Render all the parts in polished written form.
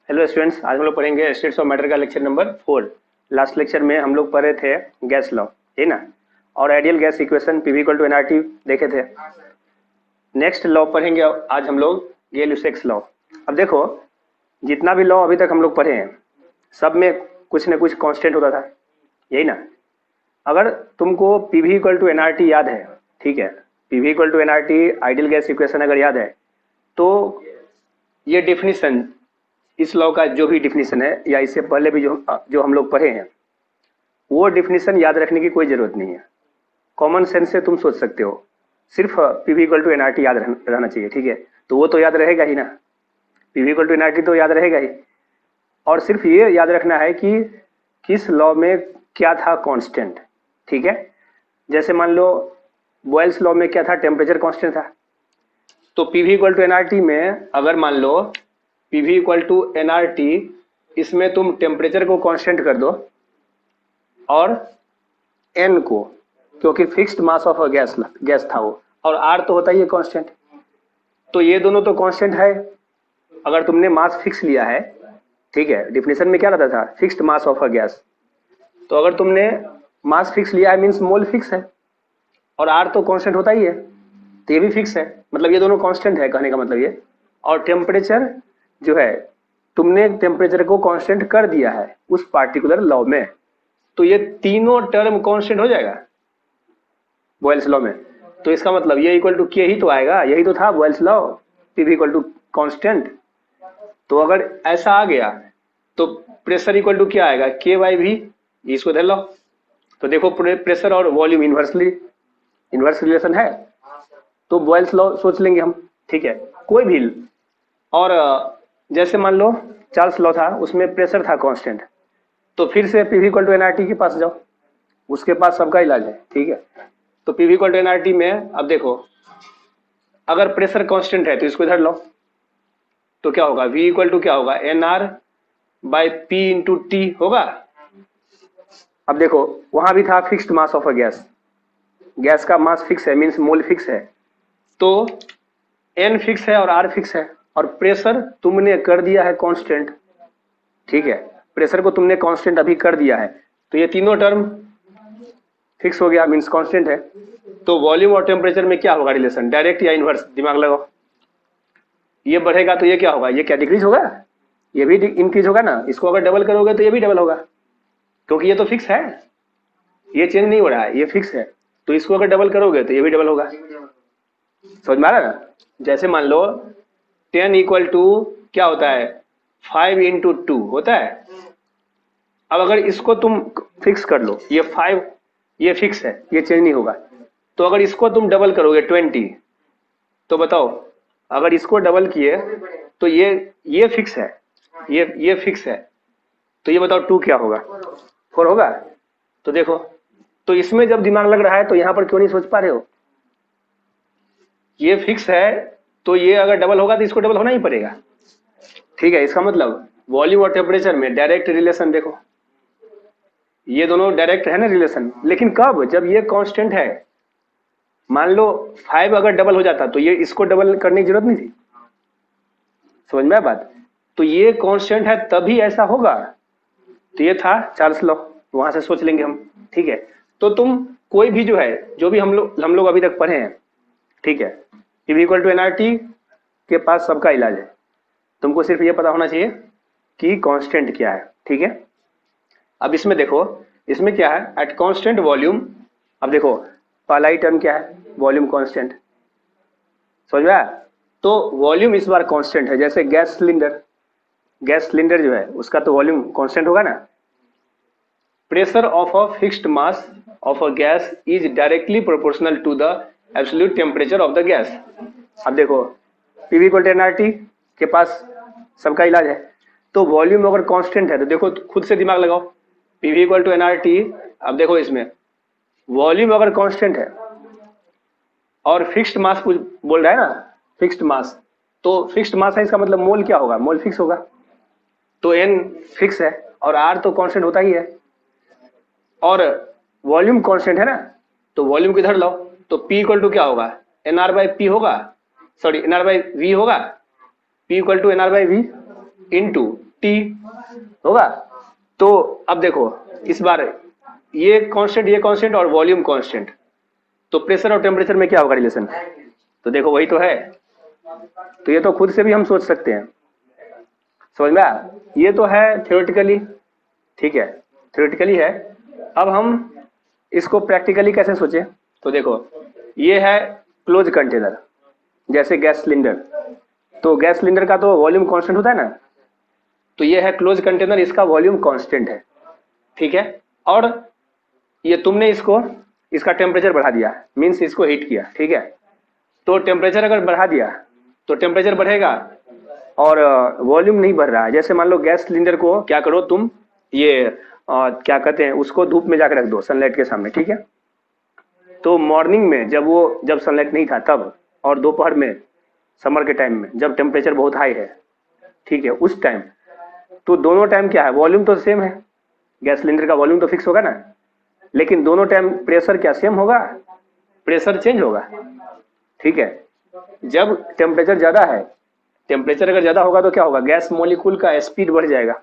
Hello students, आज हम लोग पढ़ेंगे स्टेट्स ऑफ मैटर का लेक्चर नंबर 4। लास्ट लेक्चर में हम लोग पढ़े थे गैस लॉ, है ना, और ideal gas equation PV equal to NRT देखे थे। नेक्स्ट लॉ पढ़ेंगे आज हम लोग गिब्स लॉ। अब देखो, जितना भी लॉ अभी तक हम लोग पढ़े हैं सब में कुछ न कुछ कांस्टेंट होता था, यही ना। अगर तुमको पीवी इक्वल टू एनआरटी याद है, ठीक है, PV equal to nRT ideal gas equation अगर याद है तो ये डेफिनेशन, इस लॉ का जो भी डिफिनीशन है या इससे पहले भी जो हम लोग पढ़े हैं वो डिफिनीशन याद रखने की कोई जरूरत नहीं है। कॉमन सेंस से तुम सोच सकते हो, सिर्फ पीवी इक्वल टू एनआरटी याद रहना चाहिए, ठीक है। तो वो तो याद रहेगा ही ना, पीवी इक्वल टू एनआरटी तो याद रहेगा ही। और सिर्फ ये याद रखना है कि किस लॉ में क्या था कांस्टेंट, ठीक है। जैसे मान लो बॉयल्स लॉ में क्या था, टेम्परेचर कांस्टेंट था। तो पीवी इक्वल टू एनआरटी में अगर मान लो पीवी इक्वल टू एनआरटी, इसमें तुम टेम्परेचर को कांस्टेंट कर दो और एन को, क्योंकि fixed mass of a gas था वो, और आर तो होता ही है कांस्टेंट, तो ये दोनों तो कांस्टेंट है। अगर तुमने मास फिक्स लिया है, ठीक है, डिफिनेशन में क्या रहता था, fixed mass of a gas, तो अगर तुमने मास फिक्स लिया है मीन्स मोल फिक्स है, और आर तो कांस्टेंट होता ही है, तो ये भी फिक्स है, मतलब ये दोनों कांस्टेंट है, कहने का मतलब ये। और टेम्परेचर जो है, तुमने टेम्परेचर को कांस्टेंट कर दिया है उस पार्टिकुलर लॉ में, तो ये तीनों टर्म कांस्टेंट हो जाएगा बॉयल्स लॉ में। तो इसका मतलब ये इक्वल टू के ही तो आएगा, यही तो था Boyle's law, PV equal to constant. तो अगर ऐसा आ गया तो प्रेशर इक्वल टू क्या आएगा, के बाई वी, इसको धर लो। तो देखो प्रेशर और वॉल्यूम इनवर्स रिलेशन है, तो बॉयल्स लॉ सोच लेंगे हम, ठीक है, कोई भी। और जैसे मान लो चार्ल्स लॉ था, उसमें प्रेशर था कांस्टेंट, तो फिर से पीवी इक्वल टू एनआरटी के पास जाओ, उसके पास सबका इलाज है, ठीक है। तो पीवी इक्वल टू एनआरटी में अब देखो, अगर प्रेशर कांस्टेंट है तो इसको इधर लो, तो क्या होगा, वी इक्वल टू क्या होगा, N R by P into T होगा। अब देखो वहां भी था fixed mass of a gas का मास फिक्स है मीन्स मोल फिक्स है, तो एन फिक्स है और आर फिक्स है, और प्रेशर तुमने कर दिया है कांस्टेंट, ठीक है, प्रेशर को तुमने कांस्टेंट अभी कर दिया है, तो ये तीनों टर्म फिक्स हो गया मीन्स कांस्टेंट है। तो वॉल्यूम और टेम्परेचर में क्या होगा रिलेशन, डायरेक्ट या इनवर्स, दिमाग लगाओ। ये बढ़ेगा तो ये क्या होगा, ये क्या डिक्रीज होगा, ये भी इंक्रीज होगा ना। इसको अगर डबल करोगे तो ये भी डबल होगा, क्योंकि ये तो फिक्स है, ये चेंज नहीं हो रहा है, ये फिक्स है। तो इसको अगर डबल करोगे तो ये भी डबल होगा, समझ में आ रहा है ना। जैसे मान लो 10 इक्वल टू क्या होता है, 5 इंटू 2 होता है। अब अगर इसको तुम फिक्स कर लो, ये 5 ये फिक्स है, ये चेंज नहीं होगा, तो अगर इसको तुम डबल करोगे 20, तो बताओ, अगर इसको डबल किए तो ये फिक्स है, ये फिक्स है, तो ये बताओ 2 क्या होगा, 4 होगा। तो देखो, तो इसमें जब दिमाग लग रहा है तो यहां पर क्यों नहीं सोच पा रहे हो, ये फिक्स है, तो ये अगर डबल होगा तो इसको डबल होना ही पड़ेगा, ठीक है। इसका मतलब वॉल्यूम और टेम्परेचर में डायरेक्ट रिलेशन, देखो ये दोनों डायरेक्ट है ना रिलेशन, लेकिन कब, जब ये कांस्टेंट है। मान लो 5 अगर डबल हो जाता तो ये इसको डबल करने की जरूरत नहीं थी, समझ में बात। तो ये कांस्टेंट है तभी ऐसा होगा, तो ये था चार्ल्स लॉ, वहां से सोच लेंगे हम, ठीक है। तो तुम कोई भी जो है, जो भी हम लोग अभी तक पढ़े हैं, ठीक है, पीवी इक्वल टू एनआरटी के पास सबका इलाज है। तुमको सिर्फ ये पता होना चाहिए कि कांस्टेंट क्या है, ठीक है। अब इसमें देखो, इसमें क्या है, एट कांस्टेंट वॉल्यूम। अब देखो पहला ही टर्म क्या है, वॉल्यूम कांस्टेंट, समझ में आया। तो वॉल्यूम इस बार कांस्टेंट है, जैसे गैस सिलेंडर जो है उसका तो वॉल्यूम कांस्टेंट होगा ना। Pressure of a fixed mass of a gas is directly proportional to the absolute temperature of the gas. अब देखो पीवी इक्वल टू एनआरटी के पास सबका इलाज है, तो वॉल्यूम अगर कांस्टेंट है तो देखो खुद से दिमाग लगाओ, पीवी इक्वल टू एनआरटी। अब देखो इसमें वॉल्यूम अगर कांस्टेंट है और फिक्स्ड मास कुछ बोल रहा है ना, फिक्स्ड मास, तो फिक्स्ड मास है, इसका मतलब मोल क्या होगा, मोल फिक्स होगा, तो एन फिक्स है और आर तो कांस्टेंट होता ही है, और वॉल्यूम कांस्टेंट है ना, तो वॉल्यूम किधर लो, तो पी इक्वल टू क्या होगा, एन आर बाई पी होगा, sorry N R by V होगा, P equal to N R by V into T होगा। तो अब देखो इस बार ये कांस्टेंट और वॉल्यूम कांस्टेंट, तो प्रेशर और टेम्परेचर में क्या होगा रिलेशन? तो देखो वही तो है, तो ये तो खुद से भी हम सोच सकते हैं, समझ में आया? ये तो है थ्योरेटिकली, ठीक है, थ्योरेटिकली है। अब हम इसको प्रैक्टिकली कैसे सोचें? तो देखो ये है क्लोज कंटेनर, जैसे गैस सिलेंडर, तो गैस सिलेंडर का तो वॉल्यूम कांस्टेंट होता है ना, तो ये है क्लोज कंटेनर, इसका वॉल्यूम कांस्टेंट है, ठीक है। और ये तुमने इसको, इसका टेम्परेचर बढ़ा दिया, मीन्स इसको हीट किया, ठीक है। तो टेम्परेचर अगर बढ़ा दिया तो टेम्परेचर बढ़ेगा और वॉल्यूम नहीं बढ़ रहा है। जैसे मान लो गैस सिलेंडर को क्या करो तुम, ये क्या कहते हैं उसको, धूप में जाकर रख दो सनलाइट के सामने, ठीक है। तो मॉर्निंग में जब सनलाइट नहीं था तब, और दोपहर में समर के टाइम में जब टेम्परेचर बहुत हाई है, ठीक है, उस टाइम, तो दोनों टाइम क्या है, वॉल्यूम तो सेम है, गैस सिलेंडर का वॉल्यूम तो फिक्स होगा ना, लेकिन दोनों टाइम प्रेशर क्या सेम होगा? प्रेशर चेंज होगा, ठीक है। जब टेम्परेचर ज्यादा है, टेम्परेचर अगर ज्यादा होगा तो क्या होगा, गैस मॉलिक्यूल का स्पीड बढ़ जाएगा,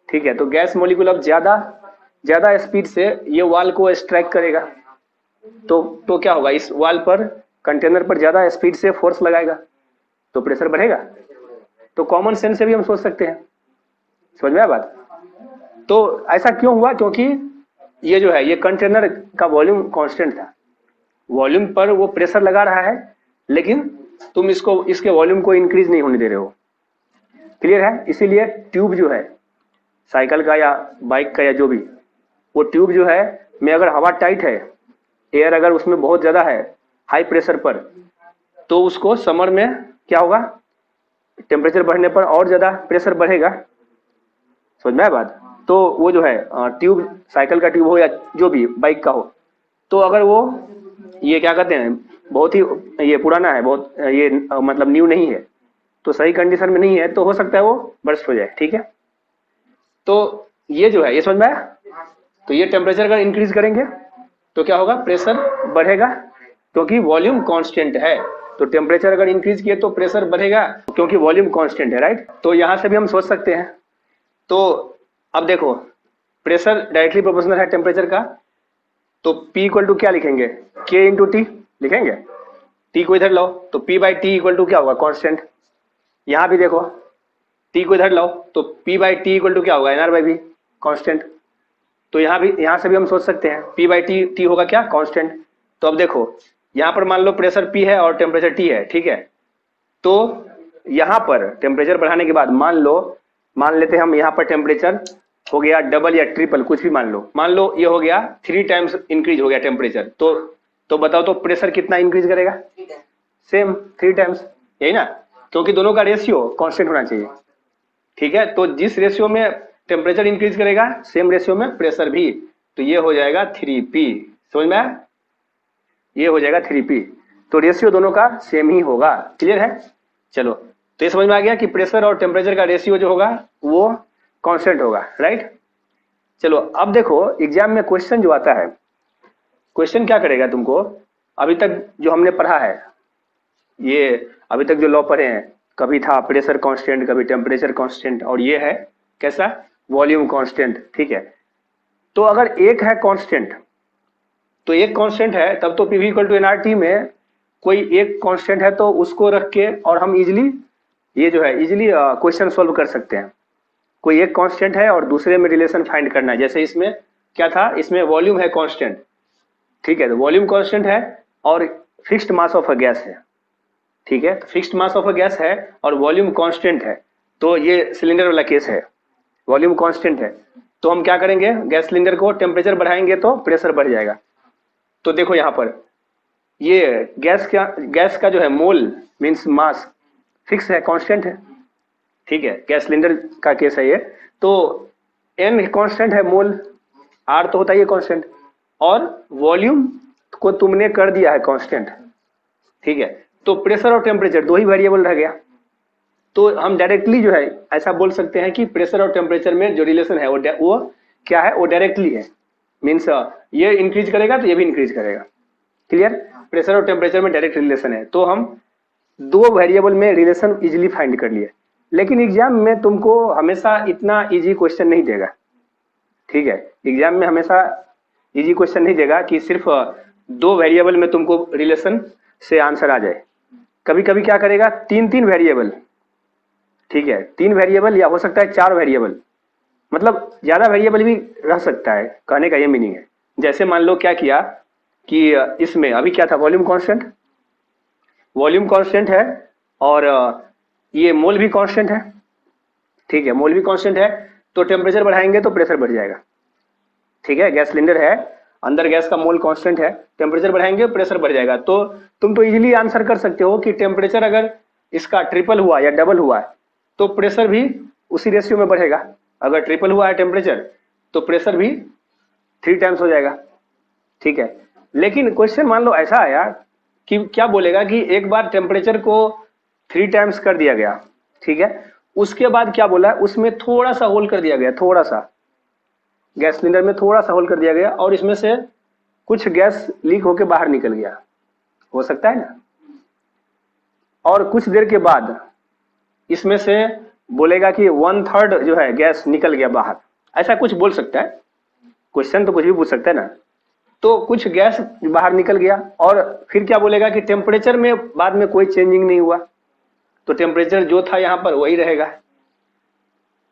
ठीक है। तो गैस मॉलिक्यूल अब ज्यादा स्पीड से ये वॉल को स्ट्राइक करेगा, तो क्या होगा, इस वॉल पर, कंटेनर पर ज्यादा स्पीड से फोर्स लगाएगा, तो प्रेशर बढ़ेगा। तो कॉमन सेंस से भी हम सोच सकते हैं, समझ में आया बात? तो ऐसा क्यों हुआ? क्योंकि ये जो है, ये कंटेनर का वॉल्यूम कांस्टेंट था, वॉल्यूम पर वो प्रेशर लगा रहा है, लेकिन तुम इसके वॉल्यूम को इंक्रीज नहीं होने दे रहे हो, क्लियर है? इसीलिए ट्यूब जो है साइकिल का या बाइक का या जो भी, वो ट्यूब जो है में अगर हवा टाइट है, एयर अगर उसमें बहुत ज्यादा है हाई प्रेशर पर, तो उसको समर में क्या होगा, टेम्परेचर बढ़ने पर और ज्यादा प्रेशर बढ़ेगा, समझ में आया बात? तो वो जो है ट्यूब, साइकिल का ट्यूब हो या जो भी बाइक का हो, तो अगर वो ये क्या कहते हैं बहुत ही ये पुराना है, बहुत ये मतलब न्यू नहीं है, तो सही कंडीशन में नहीं है, तो हो सकता है वो बर्स्ट हो जाए, ठीक है। तो ये जो है, ये समझ में आया? तो ये टेम्परेचर अगर इंक्रीज करेंगे तो क्या होगा, प्रेशर बढ़ेगा, क्योंकि वॉल्यूम कांस्टेंट है। तो टेम्परेचर अगर इंक्रीज किए तो प्रेशर बढ़ेगा, क्योंकि वॉल्यूम कांस्टेंट है, राइट? तो यहां से भी हम सोच सकते हैं। तो अब देखो प्रेशर डायरेक्टली प्रोपोर्शनल है टेम्परेचर का, तो P इक्वल टू क्या लिखेंगे, K इंटू टी लिखेंगे। T को इधर लाओ तो P by T equal to क्या होगा, कांस्टेंट। यहां भी देखो T को इधर लाओ तो P by T equal to क्या होगा, NR बाई V, कांस्टेंट। तो यहां से भी हम सोच सकते हैं P बाई टी होगा क्या, कांस्टेंट। तो अब देखो यहां पर मान लो प्रेशर P है और टेम्परेचर T है, ठीक है। तो यहां पर टेम्परेचर बढ़ाने के बाद मान लेते हैं हम, यहां पर टेम्परेचर हो गया डबल या ट्रिपल, कुछ भी मान लो ये हो गया 3 टाइम्स इंक्रीज हो गया टेम्परेचर, तो बताओ तो प्रेशर कितना इंक्रीज करेगा, सेम 3 टाइम्स, यही ना, क्योंकि दोनों का रेशियो कांस्टेंट होना चाहिए, ठीक है। तो जिस रेशियो में टेम्परेचर इंक्रीज करेगा सेम रेशियो में प्रेशर भी, तो ये हो जाएगा 3P, समझ में आया? ये हो जाएगा 3P, तो रेशियो दोनों का सेम ही होगा, क्लियर है? चलो तो ये समझ में आ गया कि प्रेशर और टेम्परेचर का रेशियो जो होगा वो कांस्टेंट होगा, राइट? चलो अब देखो एग्जाम में क्वेश्चन जो आता है, क्वेश्चन क्या करेगा तुमको, अभी तक जो हमने पढ़ा है, ये अभी तक जो लॉ पढ़े हैं, कभी था प्रेशर कांस्टेंट, कभी टेम्परेचर कांस्टेंट, और ये है कैसा, वॉल्यूम कांस्टेंट, ठीक है। तो अगर एक है कांस्टेंट, तो एक कांस्टेंट है तब तो PV इक्वल टू NRT में कोई एक कांस्टेंट है, तो उसको रख के और हम इजिली ये जो है इजिली क्वेश्चन सॉल्व कर सकते हैं। कोई एक कांस्टेंट है और दूसरे में रिलेशन फाइंड करना है, जैसे इसमें क्या था, इसमें वॉल्यूम है कांस्टेंट, ठीक है, तो वॉल्यूम कांस्टेंट है और fixed mass of a gas है, ठीक है। तो fixed mass of a gas है और वॉल्यूम कांस्टेंट है, तो ये सिलेंडर वाला केस है, वॉल्यूम कांस्टेंट है, तो हम क्या करेंगे, गैस सिलेंडर को टेम्परेचर बढ़ाएंगे तो प्रेशर बढ़ जाएगा। तो देखो यहाँ पर ये गैस का जो है मोल मीन्स मास फिक्स है, कांस्टेंट है, ठीक है, गैस सिलेंडर का केस है ये। तो n कांस्टेंट है, मोल R तो होता है ये कांस्टेंट, और वॉल्यूम को तुमने कर दिया है कांस्टेंट, ठीक है। तो प्रेशर और टेम्परेचर दो ही वेरिएबल रह गया, तो हम डायरेक्टली जो है ऐसा बोल सकते हैं कि प्रेशर और टेम्परेचर में जो रिलेशन है वो क्या है, वो डायरेक्टली है, मीन्स ये इंक्रीज करेगा तो ये भी इंक्रीज करेगा, क्लियर? प्रेशर और टेम्परेचर में डायरेक्ट रिलेशन है, तो हम दो वेरिएबल में रिलेशन इजिली फाइंड कर लिए। लेकिन एग्जाम में तुमको हमेशा इतना इजी क्वेश्चन नहीं देगा, ठीक है। एग्जाम में हमेशा इजी क्वेश्चन नहीं देगा कि सिर्फ 2 वेरिएबल में तुमको रिलेशन से आंसर आ जाए। कभी कभी क्या करेगा, 3 वेरिएबल, ठीक है, 3 वेरिएबल या हो सकता है 4 वेरिएबल, मतलब ज्यादा वेरिएबल भी रह सकता है, कहने का ये मीनिंग है। जैसे मान लो क्या किया कि इसमें अभी क्या था, वॉल्यूम कांस्टेंट है और ये मोल भी कांस्टेंट है, ठीक है, मोल भी कांस्टेंट है, तो टेम्परेचर बढ़ाएंगे तो प्रेशर बढ़ जाएगा, ठीक है। गैस सिलेंडर है, अंदर गैस का मोल कांस्टेंट है, टेम्परेचर बढ़ाएंगे प्रेशर बढ़ जाएगा। तो तुम तो इजीली आंसर कर सकते हो कि टेम्परेचर अगर इसका ट्रिपल हुआ या डबल हुआ तो प्रेशर भी उसी रेशियो में बढ़ेगा। अगर ट्रिपल हुआ है टेम्परेचर तो प्रेशर भी 3 टाइम्स हो जाएगा, ठीक है। लेकिन क्वेश्चन मान लो ऐसा आया कि क्या बोलेगा कि एक बार टेम्परेचर को 3 टाइम्स कर दिया गया, ठीक है, उसके बाद क्या बोला, उसमें थोड़ा सा होल कर दिया गया, थोड़ा सा गैस सिलेंडर में थोड़ा सा होल कर दिया गया और इसमें से कुछ गैस लीक होकर बाहर निकल गया, हो सकता है ना। और कुछ देर के बाद इसमें से बोलेगा कि 1/3 जो है गैस निकल गया बाहर, ऐसा कुछ बोल सकता है। क्वेश्चन तो कुछ भी पूछ सकता है ना। तो कुछ गैस बाहर निकल गया और फिर क्या बोलेगा कि टेम्परेचर में बाद में कोई चेंजिंग नहीं हुआ, तो टेम्परेचर जो था यहां पर वही रहेगा।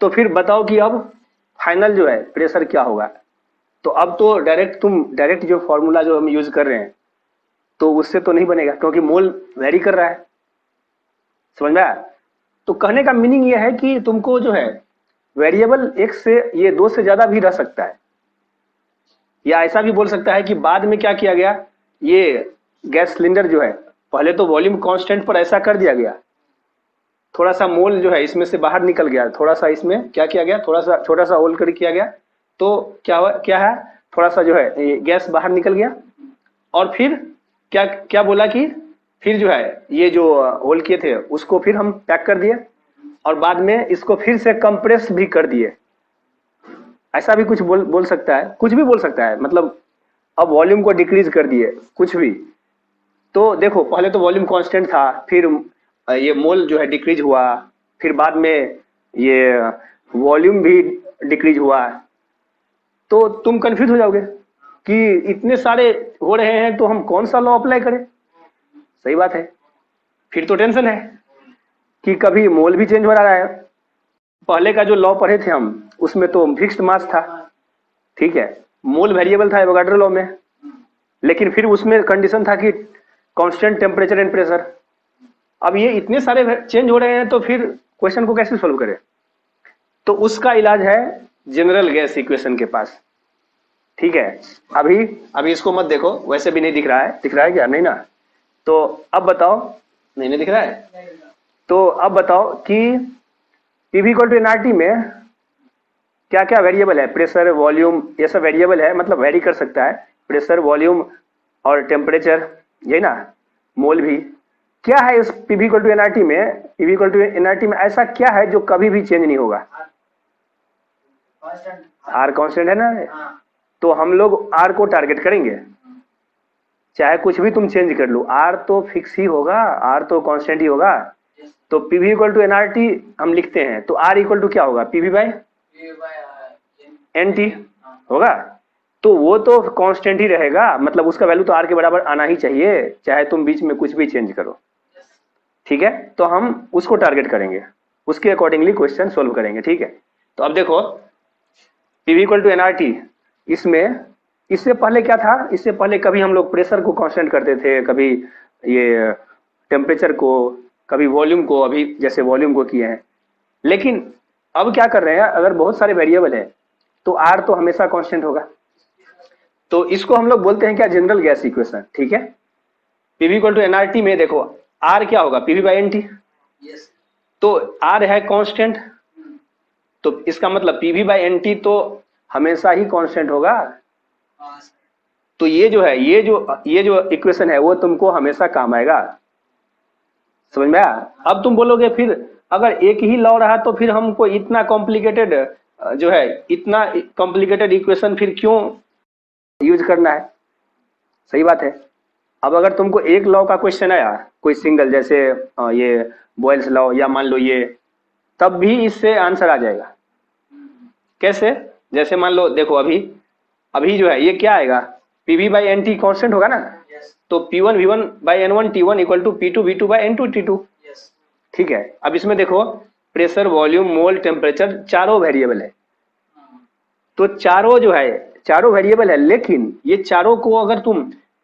तो फिर बताओ कि अब फाइनल जो है प्रेशर क्या होगा। तो अब तो डायरेक्ट जो फॉर्मूला जो हम यूज कर रहे हैं तो उससे तो नहीं बनेगा, क्योंकि मोल वेरी कर रहा है, समझ में आया। तो कहने का मीनिंग ये है कि तुमको जो है वेरिएबल एक से ये 2 से ज्यादा भी रह सकता है, या ऐसा भी बोल सकता है कि बाद में क्या किया गया, ये गैस सिलेंडर जो है पहले तो वॉल्यूम कांस्टेंट पर ऐसा कर दिया गया, थोड़ा सा मोल जो है इसमें से बाहर निकल गया, थोड़ा सा इसमें क्या किया गया, थोड़ा सा छोटा सा होल कर किया गया, तो क्या है, थोड़ा सा जो है ये गैस बाहर निकल गया। और फिर क्या क्या बोला कि फिर जो है ये जो होल किए थे उसको फिर हम पैक कर दिए और बाद में इसको फिर से कंप्रेस भी कर दिए। ऐसा भी कुछ बोल सकता है, कुछ भी बोल सकता है, मतलब अब वॉल्यूम को डिक्रीज कर दिए, कुछ भी। तो देखो पहले तो वॉल्यूम कांस्टेंट था, फिर ये मोल जो है डिक्रीज हुआ, फिर बाद में ये वॉल्यूम भी डिक्रीज हुआ, तो तुम कंफ्यूज हो जाओगे कि इतने सारे हो रहे हैं तो हम कौन सा लॉ अप्लाई करें। सही बात है, फिर तो टेंशन है कि कभी मोल भी चेंज हो रहा है। पहले का जो लॉ पढ़े थे हम उसमें तो फिक्स्ड मास था, ठीक है, मोल वेरिएबल था एवोगाड्रो लॉ में, लेकिन फिर उसमें कंडीशन था कि कांस्टेंट टेम्परेचर एंड प्रेशर। अब ये इतने सारे चेंज हो रहे हैं तो फिर क्वेश्चन को कैसे सोल्व करें। तो उसका इलाज है जनरल गैस इक्वेशन के पास, ठीक है। अभी इसको मत देखो, वैसे भी नहीं दिख रहा है क्या, नहीं ना। तो अब बताओ, नहीं दिख रहा है, तो अब बताओ कि PV = nRT में क्या क्या वेरिएबल है, प्रेशर वॉल्यूम ये सब वेरिएबल है, मतलब वेरी कर सकता है, प्रेशर वॉल्यूम और टेम्परेचर, यही ना, मोल भी। क्या है इस PV = nRT में, PV = nRT में ऐसा क्या है जो कभी भी चेंज नहीं होगा। R कांस्टेंट है ना, तो हम लोग R को टारगेट करेंगे, चाहे कुछ भी तुम चेंज कर लो, R तो फिक्स ही होगा, R तो कांस्टेंट ही होगा। तो PV = nRT हम लिखते हैं तो R = क्या होगा, PV/NT होगा। तो वो तो कांस्टेंट ही रहेगा, मतलब उसका वैल्यू तो R के बराबर आना ही चाहिए, चाहे तुम बीच में कुछ भी चेंज करो, ठीक है। तो हम उसको टारगेट करेंगे, उसके अकॉर्डिंगली क्वेश्चन सोल्व करेंगे, ठीक है। तो अब देखो PV = nRT, इसमें इससे पहले क्या था, इससे पहले कभी हम लोग प्रेशर को कांस्टेंट करते थे, कभी ये टेम्परेचर को, कभी वॉल्यूम को, अभी जैसे वॉल्यूम को किए हैं। लेकिन अब क्या कर रहे हैं, अगर बहुत सारे वेरिएबल है तो R तो हमेशा कांस्टेंट होगा। तो इसको हम लोग बोलते हैं क्या, जनरल गैस इक्वेशन, ठीक है। PV = nRT में देखो R क्या होगा, PV/NT, तो R है कांस्टेंट, तो इसका मतलब PV/NT तो हमेशा ही कांस्टेंट होगा। तो ये जो इक्वेशन है वो तुमको हमेशा काम आएगा, समझ में आया। अब तुम बोलोगे फिर अगर एक ही लॉ रहा तो फिर हमको इतना कॉम्प्लिकेटेड जो है, इतना कॉम्प्लिकेटेड इक्वेशन फिर क्यों यूज करना है। सही बात है। अब अगर तुमको एक लॉ का क्वेश्चन आया, कोई सिंगल, जैसे ये बॉयल्स लॉ, या मान लो ये तब भी इससे आंसर आ जाएगा। कैसे? जैसे मान लो देखो अभी जो है ये क्या आएगा, PV by N T constant होगा ना, तो P1 V1 by N1 T1 equal to P2 V2 by N2 T2। ठीक है, अब इसमें देखो प्रेशर, वॉल्यूम, मोल, टेम्परेचर चारों वेरिएबल है। तो चारों जो है चारों वेरिएबल है, लेकिन ये चारों को अगर तुम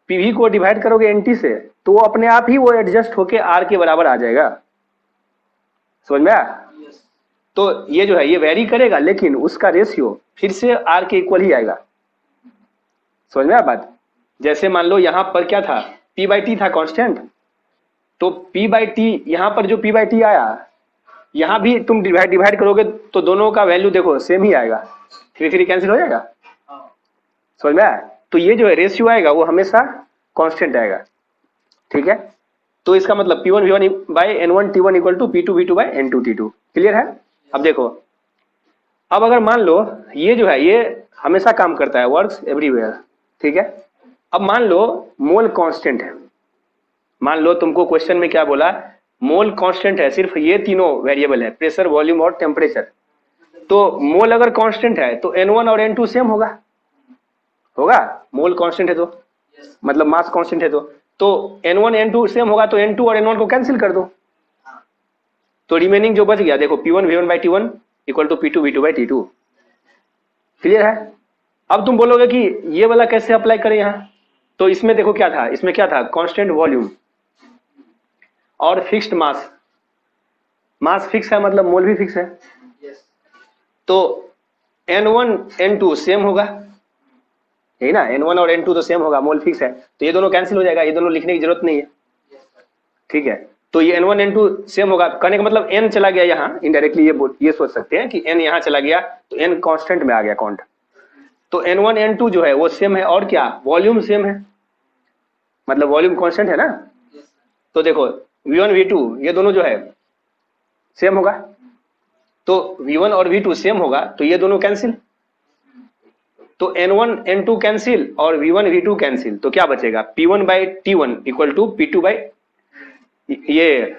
पीवी को डिवाइड करोगे एनटी से तो वो अपने आप ही वो एडजस्ट होके आर के बराबर आ जाएगा। समझ में आया? तो ये जो है ये वेरी करेगा, लेकिन उसका रेशियो फिर से आर के इक्वल ही आएगा। समझ में आया बात? जैसे मान लो यहां पर क्या था, P बाई टी था कांस्टेंट, तो P बाई टी यहां पर जो P बाई टी आया, यहां भी तुम डिवाइड करोगे तो दोनों का वैल्यू देखो सेम ही आएगा, 3 कैंसिल हो जाएगा। समझ में आया? तो ये जो है रेशियो आएगा वो हमेशा कांस्टेंट आएगा। ठीक है, तो इसका मतलब P1 V1 by N1 T1 equal to P2 V2 by N2 T2। Clear है? अब देखो, अब अगर मान लो ये जो है ये हमेशा काम करता है, वर्क्स एवरीवेयर। ठीक है, अब मान लो मोल कांस्टेंट है, मान लो तुमको क्वेश्चन में क्या बोला, मोल कांस्टेंट है, सिर्फ ये तीनों वेरिएबल है, प्रेशर, वॉल्यूम और टेम्परेचर। तो मोल अगर कांस्टेंट है तो N1 और N2 सेम होगा, मोल कांस्टेंट है तो मतलब मास कांस्टेंट है तो N1 N2 सेम होगा, तो N2 और N1 को कैंसिल कर दो, तो रिमेनिंग जो बच गया देखो P1 V1 by T1 equal to P2 V2 by T2। Clear है? अब तुम बोलोगे कि ये वाला कैसे अप्लाई करें यहाँ, तो इसमें देखो क्या था, इसमें क्या था, कांस्टेंट वॉल्यूम और फिक्स्ड मास। मास फिक्स है मतलब मोल भी फिक्स है, तो N1 N2 सेम होगा, यही ना, N1 और N2 तो सेम होगा, मोल फिक्स है, तो ये दोनों कैंसिल हो जाएगा, ये दोनों लिखने की जरूरत नहीं है। ठीक है, तो ये N1 N2 सेम होगा, कहने का मतलब N चला गया यहाँ, इनडायरेक्टली ये सोच सकते हैं कि N यहाँ चला गया तो N कांस्टेंट में आ गया काउंट, तो N1 N2 जो है वो सेम है, और क्या, वॉल्यूम सेम है, मतलब वॉल्यूम कांस्टेंट है ना। तो देखो V1 V2 ये दोनों जो है सेम होगा, तो V1 और V2 सेम होगा, तो ये दोनों कैंसिल, तो N1 N2 कैंसिल और V1 V2 कैंसिल, तो क्या बचेगा, P1 by T1 equal to P2 by ये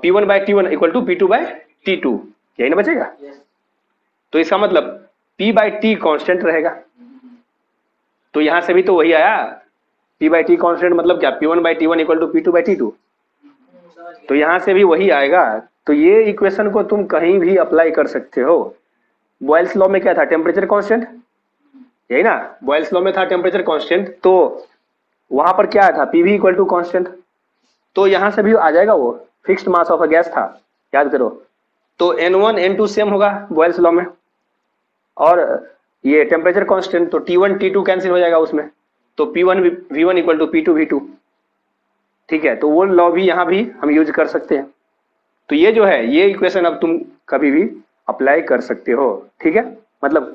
P1 by T1 equal to P2 by T2, यही ना बचेगा। तो इसका मतलब P बाई T कांस्टेंट रहेगा, तो यहां से भी तो वही आया, P बाई T कांस्टेंट मतलब क्या, P1 by T1 equal to P2 by T2, तो यहां से भी वही आएगा। तो ये इक्वेशन को तुम कहीं भी अप्लाई कर सकते हो। बॉयल्स लॉ में क्या था, टेम्परेचर कांस्टेंट, यही ना, बॉयल्स लॉ में था टेम्परेचर कांस्टेंट, तो वहां पर क्या था, पीवी इक्वल टू कांस्टेंट, तो यहां से भी आ जाएगा, वो fixed mass of a gas था, याद करो। तो N1 N2 सेम होगा बॉयल्स लॉ में, और ये टेम्परेचर कांस्टेंट, तो T1 T2 कैंसिल हो जाएगा उसमें, तो P1 V1 equal to P2 V2। ठीक है, तो वो लॉ भी यहाँ भी हम यूज कर सकते हैं। तो ये जो है ये इक्वेशन अब तुम कभी भी अप्लाई कर सकते हो। ठीक है, मतलब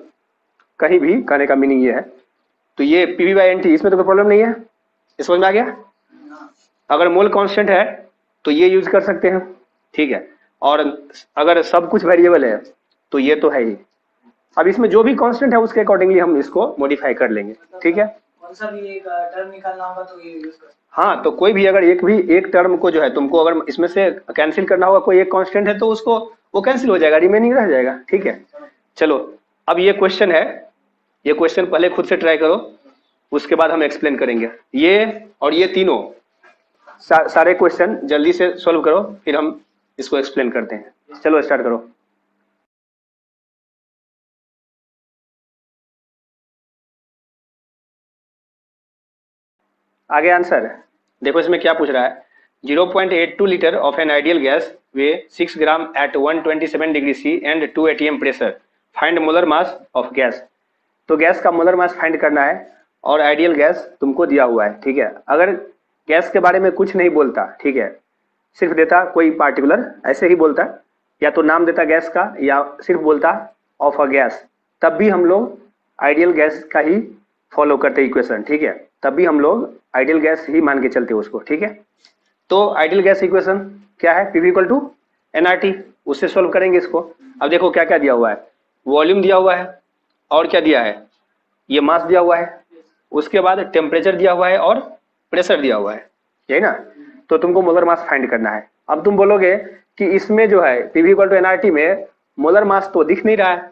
कहीं भी, कहने का मीनिंग ये है। तो ये पीवी बाई एन टी, इसमें तो कोई प्रॉब्लम नहीं है, समझ में आ गया। अगर मोल कांस्टेंट है तो ये यूज कर सकते हैं। ठीक है, और अगर सब कुछ वेरिएबल है तो ये तो है ही। अब इसमें जो भी कांस्टेंट है उसके अकॉर्डिंगली हम इसको मॉडिफाई कर लेंगे। ठीक है, कौन सा भी एक टर्म निकालना होगा तो ये यूज कर, हाँ, तो कोई भी अगर एक टर्म को जो है तुमको अगर इसमें से कैंसिल करना होगा, कोई एक कांस्टेंट है तो उसको वो कैंसिल हो जाएगा, रिमेनिंग रह जाएगा। ठीक है, चलो अब ये क्वेश्चन है, ये क्वेश्चन पहले खुद से ट्राई करो, उसके बाद हम एक्सप्लेन करेंगे। ये और ये तीनों सारे क्वेश्चन जल्दी से सॉल्व करो, फिर हम इसको एक्सप्लेन करते हैं। चलो स्टार्ट करो। आगे आंसर देखो, इसमें क्या पूछ रहा है, 0.82 litre of an ideal gas weigh 6 gram at 127 degree C and 2 atm pressure, find molar mass of gas. तो गैस का मोलर मास फाइंड करना है और आइडियल गैस तुमको दिया हुआ है। ठीक है, अगर गैस के बारे में कुछ नहीं बोलता, ठीक है, सिर्फ देता कोई पार्टिकुलर ऐसे ही बोलता, या तो नाम देता गैस का या सिर्फ बोलता ऑफ अ गैस, तब भी हम लोग आइडियल गैस का ही फॉलो करते इक्वेशन। ठीक है, तब भी हम लोग आइडियल गैस ही मान के चलते उसको। ठीक है, तो आइडियल गैस इक्वेशन क्या है, पीवी इक्वल टू एनआरटी, उससे सोल्व करेंगे इसको। अब देखो क्या क्या दिया हुआ है, वॉल्यूम दिया हुआ है, और क्या दिया है, ये मास दिया हुआ है, उसके बाद टेम्परेचर दिया हुआ है और प्रेशर दिया हुआ है, यही ना। तो तुमको मोलर मास फाइंड करना है। अब तुम बोलोगे कि इसमें जो है पीवी इक्वल टू एनआरटी में मोलर मास तो दिख नहीं रहा है,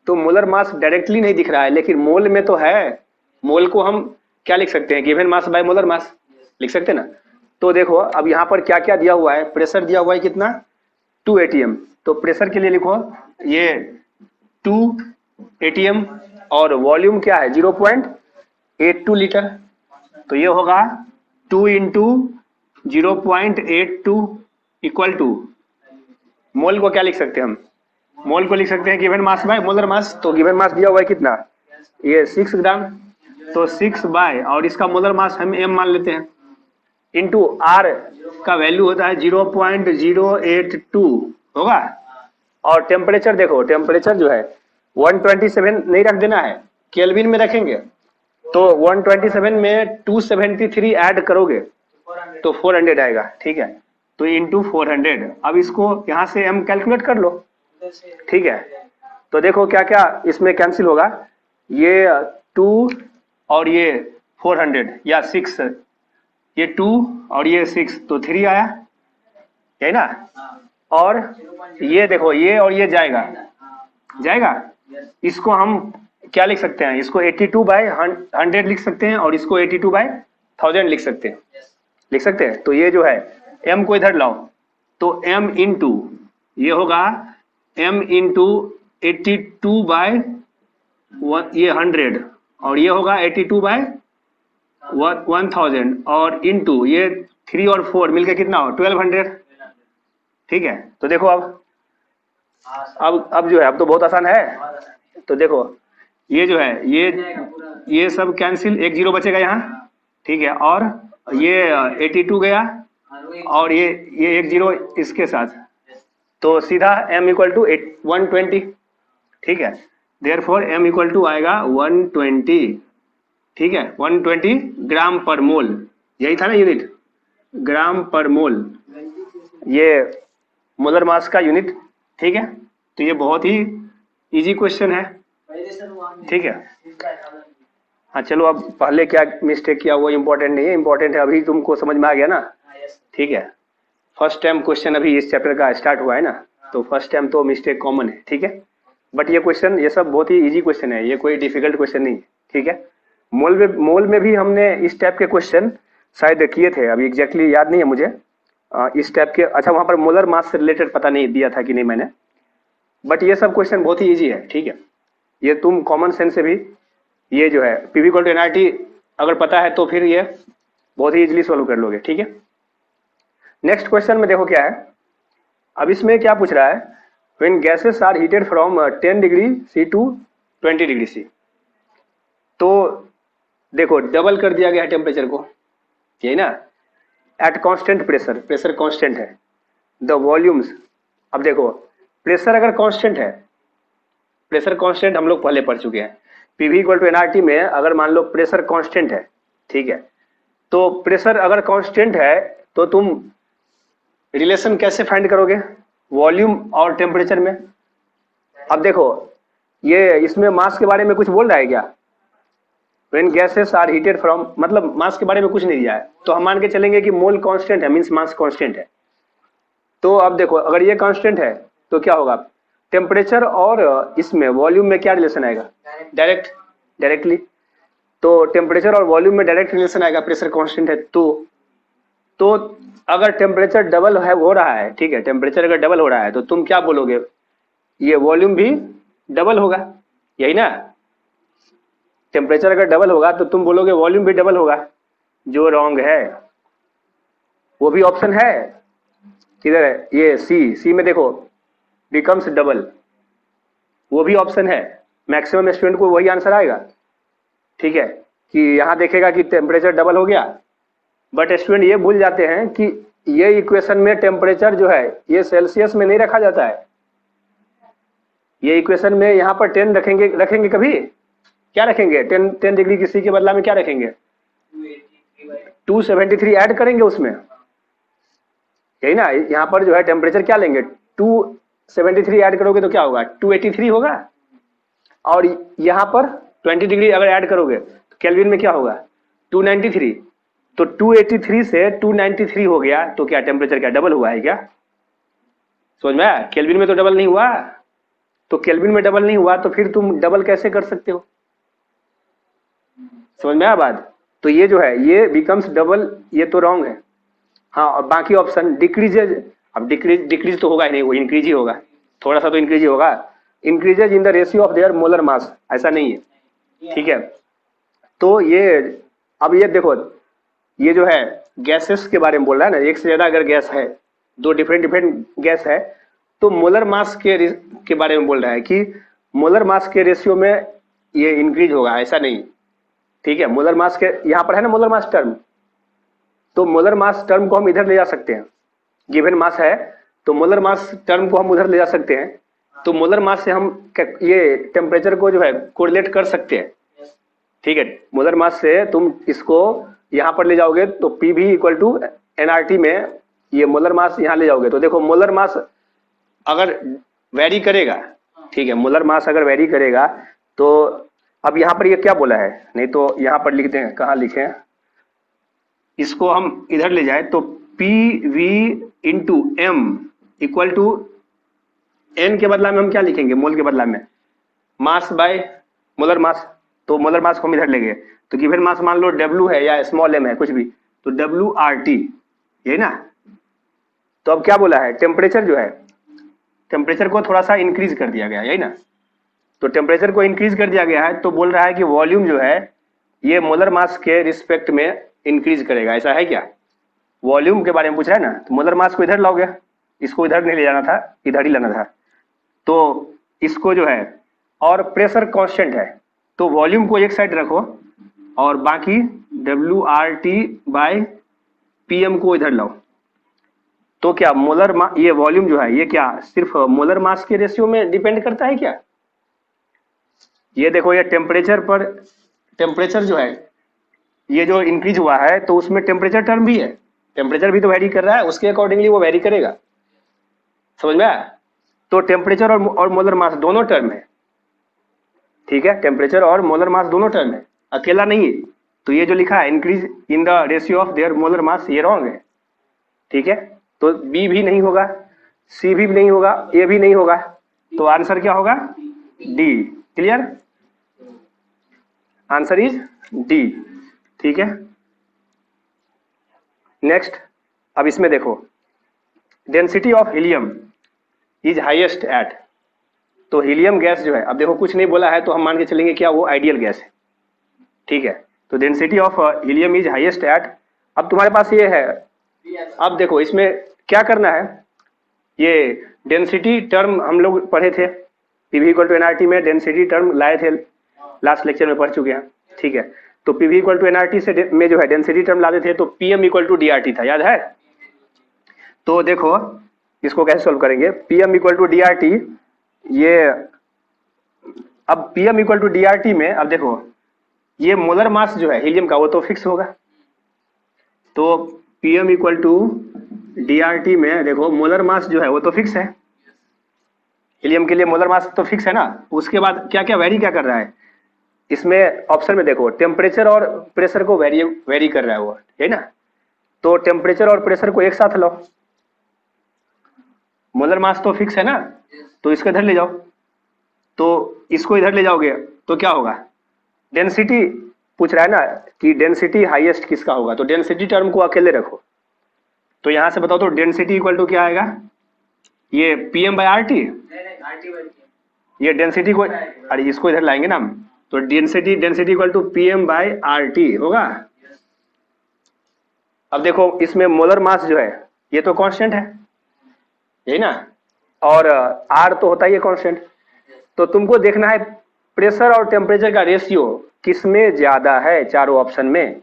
तो मोलर मास डायरेक्टली नहीं दिख रहा है, लेकिन मोल में तो है। मोल को हम क्या लिख सकते हैं, given mass by molar mass लिख सकते हैं ना। तो देखो अब यहाँ पर क्या क्या दिया हुआ है, प्रेशर दिया हुआ है कितना 2 atm, तो प्रेशर के लिए लिखो ये 2 atm और वॉल्यूम क्या है 0.82 लीटर, तो ये होगा 2 इंटू 0.82 इक्वल टू मोल को क्या लिख सकते हैं हम, मोल को लिख सकते हैं given mass by molar mass. तो गिवन मास दिया हुआ है कितना, ये 6 ग्राम, तो 6 बाय और इसका मोलर मास हम m मान लेते हैं, इंटू r का वैल्यू होता है 0.082 होगा। और टेम्परेचर देखो, टेम्परेचर जो है 127 नहीं रख देना है, केल्विन में रखेंगे, तो 127 में 273 ऐड करोगे तो 400 आएगा, ठीक है। तो इंटू 400, अब इसको यहाँ से m कैलकुलेट कर लो, ठीक है। तो देखो क्या क्या इसमें कैंसिल होगा, ये 2 और ये 400 या 6, ये 2 और ये 6 तो 3 आया, है ना। और ये देखो ये और ये जाएगा जाएगा, इसको हम क्या लिख सकते हैं, इसको 82 बाय 100 लिख सकते हैं और इसको 82 बाय 1000 लिख सकते हैं, तो ये जो है m को इधर लाओ, तो m इंटू ये होगा m इंटू 82 बाय ये 100 और ये होगा 82 बाय 1000 और इंटू ये 3 और 4 मिलके कितना हो 1200, ठीक है। तो देखो अब जो है अब तो बहुत आसान है। तो देखो ये जो है ये सब कैंसिल, एक जीरो बचेगा यहाँ, ठीक है। और ये 82 गया और ये एक जीरो इसके साथ, तो सीधा m इक्वल टू 120, ठीक है। देयरफॉर m इक्वल टू आएगा 120, ठीक है, 120 ग्राम पर मोल, यही था ना यूनिट, ग्राम पर मोल, ये मोलर मास का यूनिट, ठीक है। तो ये बहुत ही इजी क्वेश्चन है, ठीक है। हाँ चलो, अब पहले क्या मिस्टेक किया वो इम्पोर्टेंट नहीं है, इम्पोर्टेंट है अभी तुमको समझ में आ गया ना, ठीक है। फर्स्ट टाइम क्वेश्चन अभी इस चैप्टर का स्टार्ट हुआ है ना, तो फर्स्ट टाइम तो मिस्टेक कॉमन है, ठीक है। बट ये क्वेश्चन ये सब बहुत ही इजी क्वेश्चन है, ये कोई डिफिकल्ट क्वेश्चन नहीं है, ठीक है। मोल में भी हमने इस टाइप के क्वेश्चन शायद किए थे, अभी एग्जैक्टली याद नहीं है मुझे इस टाइप के। अच्छा वहाँ पर मोलर मास से रिलेटेड पता नहीं दिया था कि नहीं मैंने, बट ये सब क्वेश्चन बहुत ही ईजी है, ठीक है। ये तुम कॉमन सेंस से भी ये जो है पीवी इक्वल टू एनआरटी अगर पता है तो फिर ये बहुत ही इजीली सॉल्व कर लोगे, ठीक है। नेक्स्ट क्वेश्चन में देखो क्या है, अब इसमें क्या पूछ रहा है, when gases are heated from 10 degree C to 20 degree C. तो देखो डबल कर दिया गया है टेम्परेचर को, यही ना, at constant pressure, pressure constant है, द वॉल्यूम्स। अब देखो प्रेशर अगर कांस्टेंट है, प्रेशर कांस्टेंट हम लोग पहले पढ़ चुके हैं, पीवी इक्वल टू एनआरटी में अगर मान लो प्रेशर कांस्टेंट है, ठीक है, तो प्रेशर अगर कांस्टेंट है तो तुम रिलेशन कैसे फाइंड करोगे वॉल्यूम और टेम्परेचर में। अब देखो ये इसमें मास के बारे में कुछ बोल रहा है क्या, when gases are heated from, मतलब मास के बारे में कुछ नहीं दिया है, तो हम मान के चलेंगे कि मोल कांस्टेंट है, मींस मास कांस्टेंट है। तो अब देखो अगर ये कांस्टेंट है तो क्या होगा, टेम्परेचर और इसमें वॉल्यूम में क्या रिलेशन आएगा, डायरेक्टली। तो टेम्परेचर और वॉल्यूम में डायरेक्ट रिलेशन आएगा, प्रेशर कांस्टेंट है तो अगर टेम्परेचर डबल है हो रहा है, ठीक है, टेम्परेचर अगर डबल हो रहा है तो तुम क्या बोलोगे, ये वॉल्यूम भी डबल होगा, यही ना। टेम्परेचर अगर डबल होगा तो तुम बोलोगे वॉल्यूम भी डबल होगा, जो रॉन्ग है। वो भी ऑप्शन है, किधर है, ये सी में देखो बिकम्स डबल, वो भी ऑप्शन है, मैक्सिमम स्टूडेंट को वही आंसर आएगा, ठीक है, कि यहाँ देखेगा कि टेम्परेचर डबल हो गया। बट स्टूडेंट ये भूल जाते हैं कि ये इक्वेशन में टेम्परेचर जो है ये सेल्सियस में नहीं रखा जाता है, ये इक्वेशन में यहाँ पर 10 रखेंगे कभी, क्या रखेंगे 10 डिग्री की सी के बदला में क्या रखेंगे 273 ऐड करेंगे उसमें, यही ना। यहाँ पर जो है टेम्परेचर क्या लेंगे 273 ऐड करोगे तो क्या होगा 283 होगा, और यहाँ पर 20 डिग्री अगर ऐड करोगे तो केल्विन में क्या होगा 293, तो 283 से 293 हो गया, तो क्या टेम्परेचर क्या डबल हुआ है क्या, समझ में आया? केल्विन में तो डबल नहीं हुआ, तो केल्विन में डबल नहीं हुआ तो फिर तुम डबल कैसे कर सकते हो? समझ में आया बात? तो ये जो है ये बिकम्स डबल, ये तो रॉन्ग है। हाँ, और बाकी ऑप्शन डिक्रीजेज, अब डिक्रीज तो होगा ही नहीं, वो इंक्रीज ही होगा, थोड़ा सा तो इंक्रीज ही होगा। Increases in the ratio of their molar mass, ऐसा नहीं है, ठीक है। तो ये अब ये देखो, ये जो है गैसेस के बारे में बोल रहा है ना, एक से ज्यादा अगर गैस है, दो डिफरेंट गैस है, तो मोलर मास के बारे में बोल रहा है कि मोलर मास के रेशियो में ये इंक्रीज होगा, ऐसा नहीं, ठीक है। मोलर मास के यहाँ पर है ना मोलर मास टर्म, तो मोलर मास टर्म को हम इधर ले जा सकते हैं, गिवन मास है तो मोलर मास टर्म को हम उधर ले जा सकते हैं, तो मोलर मास से हम ये टेम्परेचर को जो है कोरिलेट कर सकते हैं, ठीक है। मोलर मास से तुम इसको यहाँ पर ले जाओगे तो पी भी इक्वल टू एनआरटी में ये मोलर मास यहाँ ले जाओगे तो देखो मोलर मास अगर वेरी करेगा, ठीक है, मोलर मास अगर वेरी करेगा तो अब यहाँ पर ये क्या बोला है, नहीं तो यहाँ पर लिखते हैं, कहाँ लिखे हैं, इसको हम इधर ले जाए तो P V into M equal to N के बदला में हम क्या लिखेंगे, मोल के बदला में मास बाय मोलर मास, तो मोलर मास को हम इधर ले गए तो गिवन मास मान लो W है या स्मॉल m है कुछ भी, तो WRT, यही ना। तो अब क्या बोला है, टेम्परेचर जो है, टेम्परेचर को थोड़ा सा इंक्रीज कर दिया गया, यही ना। तो टेम्परेचर को इंक्रीज कर दिया गया है तो बोल रहा है कि वॉल्यूम जो है ये मोलर मास के रिस्पेक्ट में इंक्रीज करेगा, ऐसा है क्या? वॉल्यूम के बारे में पूछ रहा है ना, तो मोलर मास को इधर लाओगे, इसको इधर नहीं ले जाना था, इधर ही लाना था, तो इसको जो है, और प्रेशर कांस्टेंट है तो वॉल्यूम को एक साइड रखो और बाकी WRT बाय PM को इधर लाओ, तो क्या मोलर ये वॉल्यूम जो है ये क्या सिर्फ मोलर मास के रेशियो में डिपेंड करता है क्या? ये देखो ये टेम्परेचर पर, टेम्परेचर जो है ये जो इंक्रीज हुआ है तो उसमें टेम्परेचर टर्म भी है, टेम्परेचर भी तो वेरी कर रहा है, उसके अकॉर्डिंगली वो वेरी करेगा, समझ में आया? तो टेम्परेचर और मोलर मास दोनों टर्म है, ठीक है, टेम्परेचर और मोलर मास दोनों टर्म है, अकेला नहीं है। तो ये जो लिखा है increase in the ratio of their molar mass, ये रॉन्ग है, ठीक है। तो बी भी नहीं होगा, सी भी नहीं होगा, ए भी नहीं होगा, तो आंसर क्या होगा? D. Clear? Answer is D, ठीक है। नेक्स्ट, अब इसमें देखो density of helium is highest eight, तो हीलियम गैस जो है, अब देखो कुछ नहीं बोला है तो हम मान के चलेंगे क्या वो आइडियल गैस है, ठीक है। तो density of helium is highest eight, अब तुम्हारे पास ये है, अब देखो इसमें क्या करना है, ये डेंसिटी टर्म हम लोग पढ़े थे, PV इक्वल टू एनआरटी में डेंसिटी टर्म लाए थे, लास्ट लेक्चर में पढ़ चुके हैं, ठीक है। तो PV इक्वल टू एनआरटी से में जो है डेंसिटी टर्म लाते थे तो PM इक्वल टू DRT था, याद है? तो देखो इसको कैसे सोल्व करेंगे, PM इक्वल टू DRT, ये अब PM इक्वल टू DRT में, अब देखो ये मोलर मास जो है हीलियम का वो तो फिक्स होगा, तो PM इक्वल टू DRT में देखो मोलर मास जो है वो तो फिक्स है, हीलियम के लिए मोलर मास तो फिक्स है ना। उसके बाद क्या क्या वेरी क्या कर रहा है, इसमें ऑप्शन में देखो टेम्परेचर और प्रेशर को वेरी कर रहा है वो, है ना। तो टेम्परेचर और प्रेशर को एक साथ लो, मोलर मास तो फिक्स है ना, तो इसको इधर ले जाओ, तो इसको इधर ले जाओगे तो क्या होगा, डेंसिटी पूछ रहा है ना कि डेंसिटी हाईएस्ट किसका होगा, तो डेंसिटी टर्म को अकेले रखो, तो यहां से बताओ तो डेंसिटी इक्वल टू क्या आएगा, ये PM बाय RT, ये डेंसिटी को, अरे इसको इधर लाएंगे ना हम, तो density equal to PM by RT होगा। अब देखो इसमें मोलर मास जो है ये तो कांस्टेंट है, यही ना, और R तो होता ही है कांस्टेंट, तो तुमको देखना है प्रेशर और टेम्परेचर का रेशियो किसमें ज्यादा है चारों ऑप्शन में,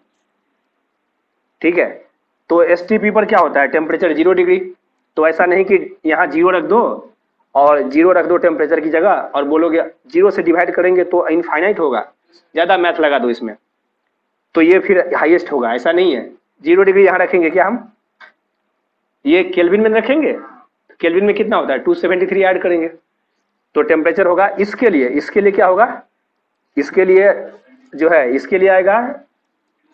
ठीक है। तो STP पर क्या होता है, टेम्परेचर 0 डिग्री, तो ऐसा नहीं कि यहाँ 0 रख दो और 0 रख दो टेम्परेचर की जगह और बोलोगे 0 से डिवाइड करेंगे तो इनफाइनाइट होगा, ज्यादा मैथ लगा दो इसमें, तो ये फिर हाईएस्ट होगा, ऐसा नहीं है। 0 डिग्री यहाँ रखेंगे क्या हम, ये केल्विन में रखेंगे, केल्विन में कितना होता है 273 ऐड करेंगे तो टेम्परेचर होगा, इसके लिए क्या होगा, इसके लिए जो है इसके लिए आएगा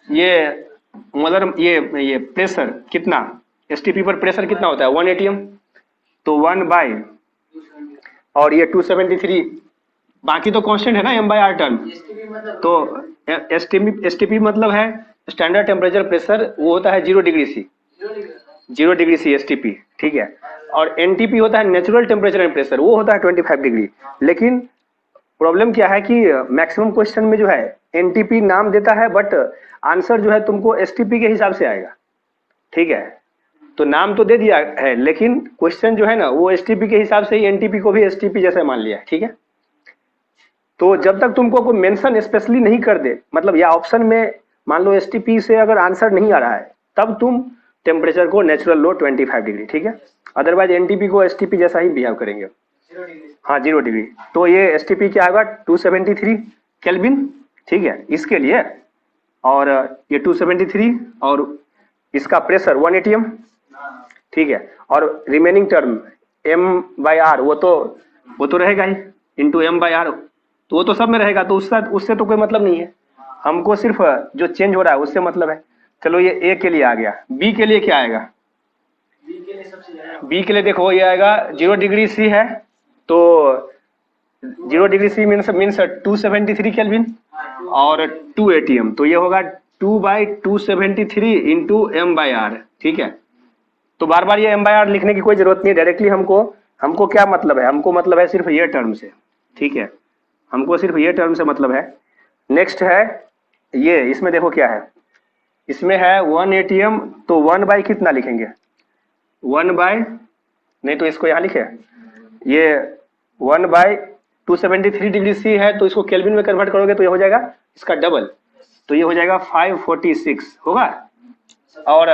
ये मोलर, ये प्रेशर कितना, STP पर प्रेशर कितना होता है 1 atm, तो 1 बाई और ये 273, बाकी तो कांस्टेंट है ना m by R term. STP मतलब तो एसटीपी मतलब है स्टैंडर्ड टेम्परेचर प्रेशर, वो होता है 0 degree C, 0 degree C STP, ठीक है। और एनटीपी होता है नेचुरल टेम्परेचर एंड प्रेशर, वो होता है 25 डिग्री। लेकिन प्रॉब्लम क्या है कि मैक्सिमम क्वेश्चन में जो है एनटीपी नाम देता है, बट आंसर जो है तुमको एसटीपी के हिसाब से आएगा, ठीक है। तो नाम तो दे दिया है, लेकिन क्वेश्चन जो है ना वो एसटीपी के हिसाब से ही एनटीपी को भी एसटीपी जैसे मान लिया है, ठीक है। तो जब तक तुमको कोई मेंशन स्पेशली नहीं कर दे, मतलब या ऑप्शन में मान लो एसटीपी से अगर आंसर नहीं आ रहा है, तब तुम टेम्परेचर को नेचुरल लो 25 डिग्री, ठीक है। अदरवाइज एनटीपी को एसटीपी जैसा ही बिहेव करेंगे। 0 डिग्री। हाँ 0 डिग्री। तो ये एसटीपी क्या आएगा 273 केल्विन, ठीक है इसके लिए। और ये 273 और इसका प्रेशर 1 atm, हाँ ठीक है। और remaining term m by R वो तो रहेगा ही, इंटू m बाई आर, तो वो तो सब में रहेगा, तो उससे तो कोई मतलब नहीं है। हमको सिर्फ जो चेंज हो रहा है उससे मतलब है। चलो ये ए के लिए आ गया। बी के लिए क्या आएगा? बी के लिए सबसे ज्यादा बी के लिए देखो ये आएगा 0 डिग्री सी है, तो 0 डिग्री सी मीन्स 273 केल्विन और 2 atm, तो ये होगा 2 by 273 into m by R, ठीक है। तो बार बार ये m बाई आर लिखने की कोई जरूरत नहीं है, डायरेक्टली हमको क्या मतलब है, हमको मतलब है सिर्फ ये टर्म से, ठीक है। हमको सिर्फ ये टर्म से मतलब है। नेक्स्ट है ये, इसमें देखो क्या है, इसमें है 1 atm, तो 1 बाई कितना लिखेंगे, 1 बाई, नहीं तो इसको यहाँ लिखे, ये 1 बाई 273 डिग्री सी है, तो इसको केल्विन में कन्वर्ट करोगे तो ये हो जाएगा इसका डबल, तो ये हो जाएगा 546 होगा। और